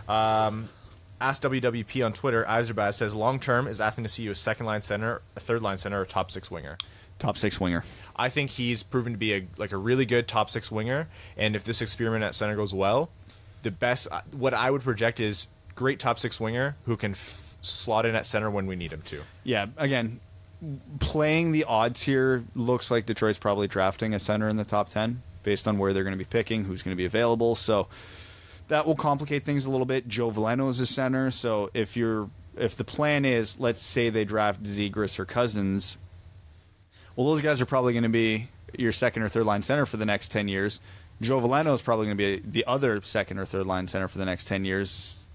Ask WWP on Twitter, Iserbaz says, long term, is Athanasiou a second-line center, a third-line center, or top 6 winger? Top 6 winger. I think he's proven to be a really good top 6 winger, and if this experiment at center goes well, the best, what I would project is great top 6 winger who can slot in at center when we need him to. Yeah, again, playing the odds here looks like Detroit's probably drafting a center in the top 10 based on where they're going to be picking, who's going to be available. So that will complicate things a little bit. Joe Veleno is a center, so if the plan is, let's say they draft Zegras or Cousins, well, those guys are probably going to be your second or third line center for the next 10 years. Joe Veleno is probably going to be the other second or third line center for the next 10 years.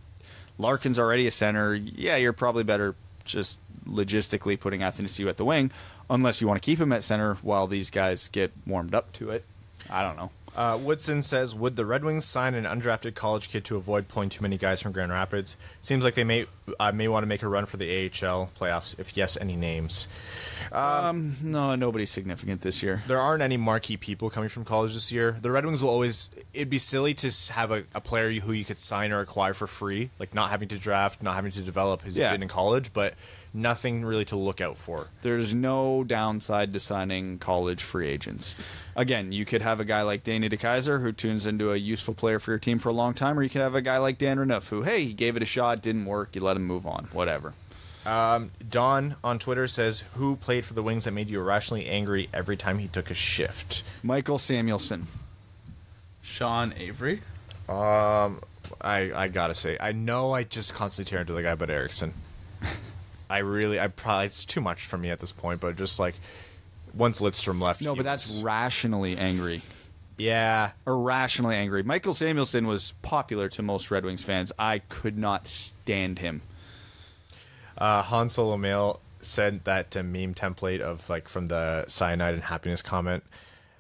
Larkin's already a center. Yeah, you're probably better just logistically putting Athanasiou at the wing, unless you want to keep him at center while these guys get warmed up to it. I don't know. Woodson says, would the Red Wings sign an undrafted college kid to avoid pulling too many guys from Grand Rapids? Seems like they may want to make a run for the AHL playoffs. If yes, any names? No, nobody's significant this year. There aren't any marquee people coming from college this year. The Red Wings will always... It'd be silly to have a player who you could sign or acquire for free, like not having to draft, not having to develop, who's been in college, but nothing really to look out for. There's no downside to signing college free agents. Again, you could have a guy like Danny DeKeyser who tunes into a useful player for your team for a long time, or you could have a guy like Dan Renouf who, hey, he gave it a shot, didn't work, you let him move on, whatever. Don on Twitter says, who played for the Wings that made you irrationally angry every time he took a shift? Michael Samuelson. Sean Avery. I gotta say, I know I just constantly tear into the guy, but Erickson. I probably, it's too much for me at this point, but just like, once Lidstrom left. No, but that's rationally angry. Yeah. Irrationally angry. Michael Samuelson was popular to most Red Wings fans. I could not stand him. Han Solo Mail sent that meme template of like from the cyanide and happiness comment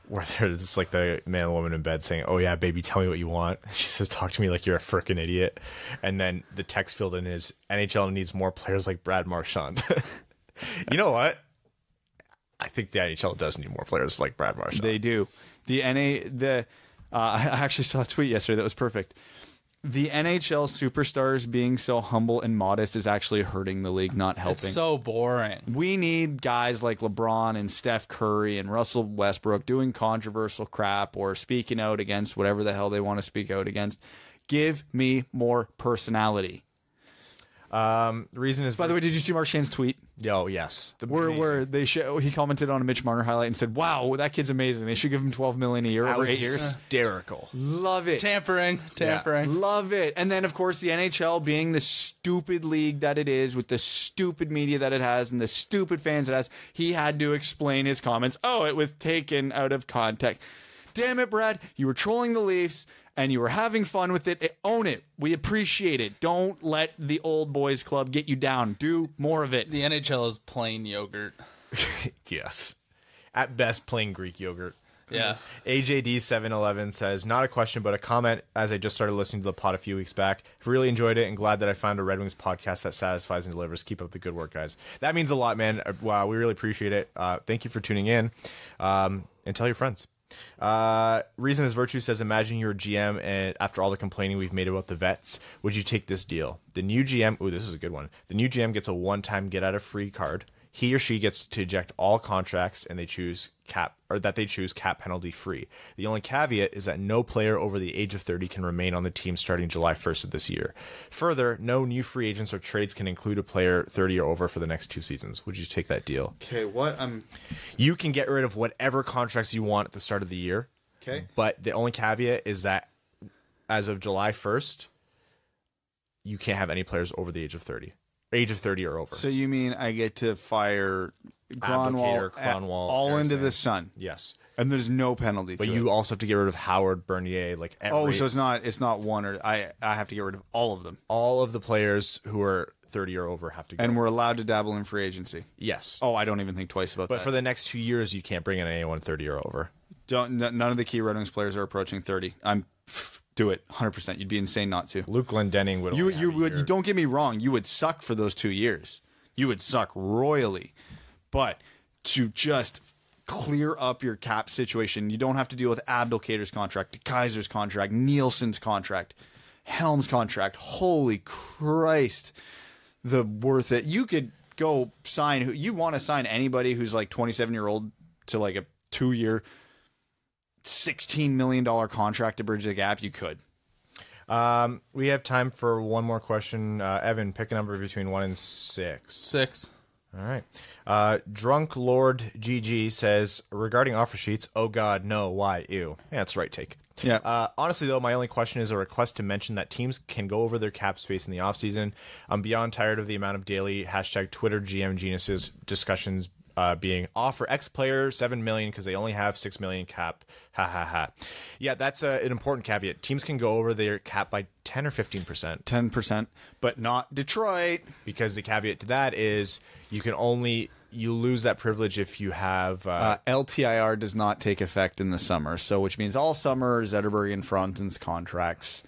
where there's like the man and woman in bed saying, "Oh yeah, baby, tell me what you want." She says, "Talk to me like you're a frickin' idiot." And then the text field in is, "NHL needs more players like Brad Marchand." You know what? I think the NHL does need more players like Brad Marchand. They do. I actually saw a tweet yesterday that was perfect. The NHL superstars being so humble and modest is actually hurting the league, not helping. It's so boring. We need guys like LeBron and Steph Curry and Russell Westbrook doing controversial crap or speaking out against whatever the hell they want to speak out against. Give me more personality. The reason is, by the way, did you see Marchand's tweet? Oh yes, where he commented on a Mitch Marner highlight and said, "Wow, that kid's amazing. They should give him $12 million a year over 8 years." Hysterical. Love it. Tampering. Yeah. Love it. And then, of course, the NHL being the stupid league that it is, with the stupid media that it has and the stupid fans it has, he had to explain his comments. Oh, it was taken out of context. Damn it, Brad! You were trolling the Leafs. And you were having fun with it. Own it. We appreciate it. Don't let the old boys club get you down. Do more of it. The NHL is plain yogurt. Yes. At best, plain Greek yogurt. Yeah. AJD711 says, not a question, but a comment as I just started listening to the pod a few weeks back. I've really enjoyed it and glad that I found a Red Wings podcast that satisfies and delivers. Keep up the good work, guys. That means a lot, man. Wow, we really appreciate it. Thank you for tuning in. And tell your friends. Reason is Virtue says, imagine you're a GM and after all the complaining we've made about the vets, would you take this deal? The new GM, this is a good one. The new GM gets a one-time get out of free card. He or she gets to eject all contracts and they choose cap penalty free. The only caveat is that no player over the age of 30 can remain on the team starting July 1st of this year. Further, no new free agents or trades can include a player 30 or over for the next 2 seasons. Would you take that deal? Okay, what? You can get rid of whatever contracts you want at the start of the year. Okay. But the only caveat is that as of July 1st, you can't have any players over the age of 30. Age of 30 or over. So you mean I get to fire Kronwall all Harrison. into the sun? Yes. And there's no penalty but to you it. also have to get rid of Howard, Bernier, like every, Oh, so it's not one, or I have to get rid of all of them. all of the players who are 30 or over have to go. And we're allowed to dabble in free agency. yes. Oh, I don't even think twice about But that. for the next 2 years, you can't bring in anyone 30 or over. None of the key Red Wings players are approaching 30. Do it 100%. You'd be insane not to. Luke Glendening would. only have a year. You don't get me wrong. You would suck for those 2 years. You would suck royally. But to just clear up your cap situation, you don't have to deal with Abdelkader's contract, Kaiser's contract, Nielsen's contract, Helm's contract. Holy Christ. The worth it. You could go sign who you want to sign anybody who's like 27-year-old to like a 2-year $16 million contract to bridge the gap. You could. We have time for one more question. Evan, pick a number between 1 and 6. 6. All right. Drunk Lord GG says, regarding offer sheets, oh God, no, why, ew. Yeah, that's the right take. Yeah. Honestly, though, my only question is a request to mention that teams can go over their cap space in the offseason. I'm beyond tired of the amount of daily #Twitter GM Geniuses discussions being offer X player $7 million because they only have $6 million cap. Ha ha ha. Yeah, that's an important caveat. Teams can go over their cap by 10 or 15%. 10%, but not Detroit. Because the caveat to that is you lose that privilege if you have LTIR does not take effect in the summer, so which means all summer Zetterberg and Fronten's contracts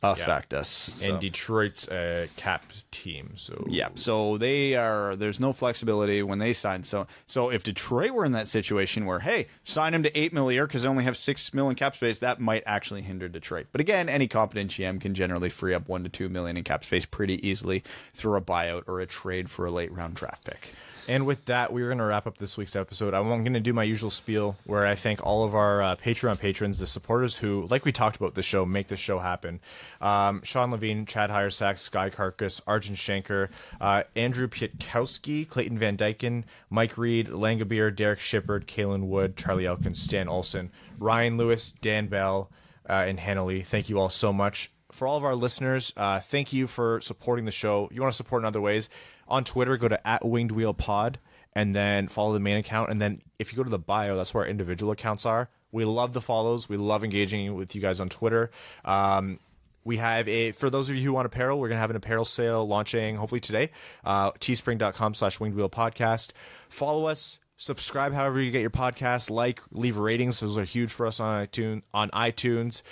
affect us. So. And Detroit's a cap team, so Yeah, so there's no flexibility when they sign. So if Detroit were in that situation where, hey, sign him to $8 million a year because they only have $6 million cap space, that might actually hinder Detroit. But again, any competent GM can generally free up $1 to $2 million in cap space pretty easily through a buyout or a trade for a late round draft pick. And with that, we're going to wrap up this week's episode. I'm going to do my usual spiel where I thank all of our Patreon patrons, the supporters who, like we talked about the show, make the show happen. Sean Levine, Chad Hiersack, Sky Carcass, Arjun Shanker, Andrew Pietkowski, Clayton Van Dyken, Mike Reed, Langabeer, Derek Shippard, Kalen Wood, Charlie Elkins, Stan Olson, Ryan Lewis, Dan Bell, and Hannah Lee. Thank you all so much. For all of our listeners, thank you for supporting the show. You want to support in other ways. On Twitter, go to @WingedWheelPod and then follow the main account. And then if you go to the bio, that's where our individual accounts are. We love the follows. We love engaging with you guys on Twitter. We have for those of you who want apparel, we're going to have an apparel sale launching hopefully today. teespring.com/wingedwheelpodcast. Follow us. Subscribe however you get your podcast. Leave ratings. Those are huge for us on iTunes.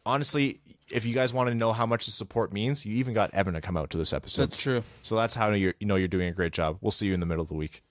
Honestly, if you guys want to know how much the support means, you even got Evan to come out to this episode. That's true. So that's how you're doing a great job. We'll see you in the middle of the week.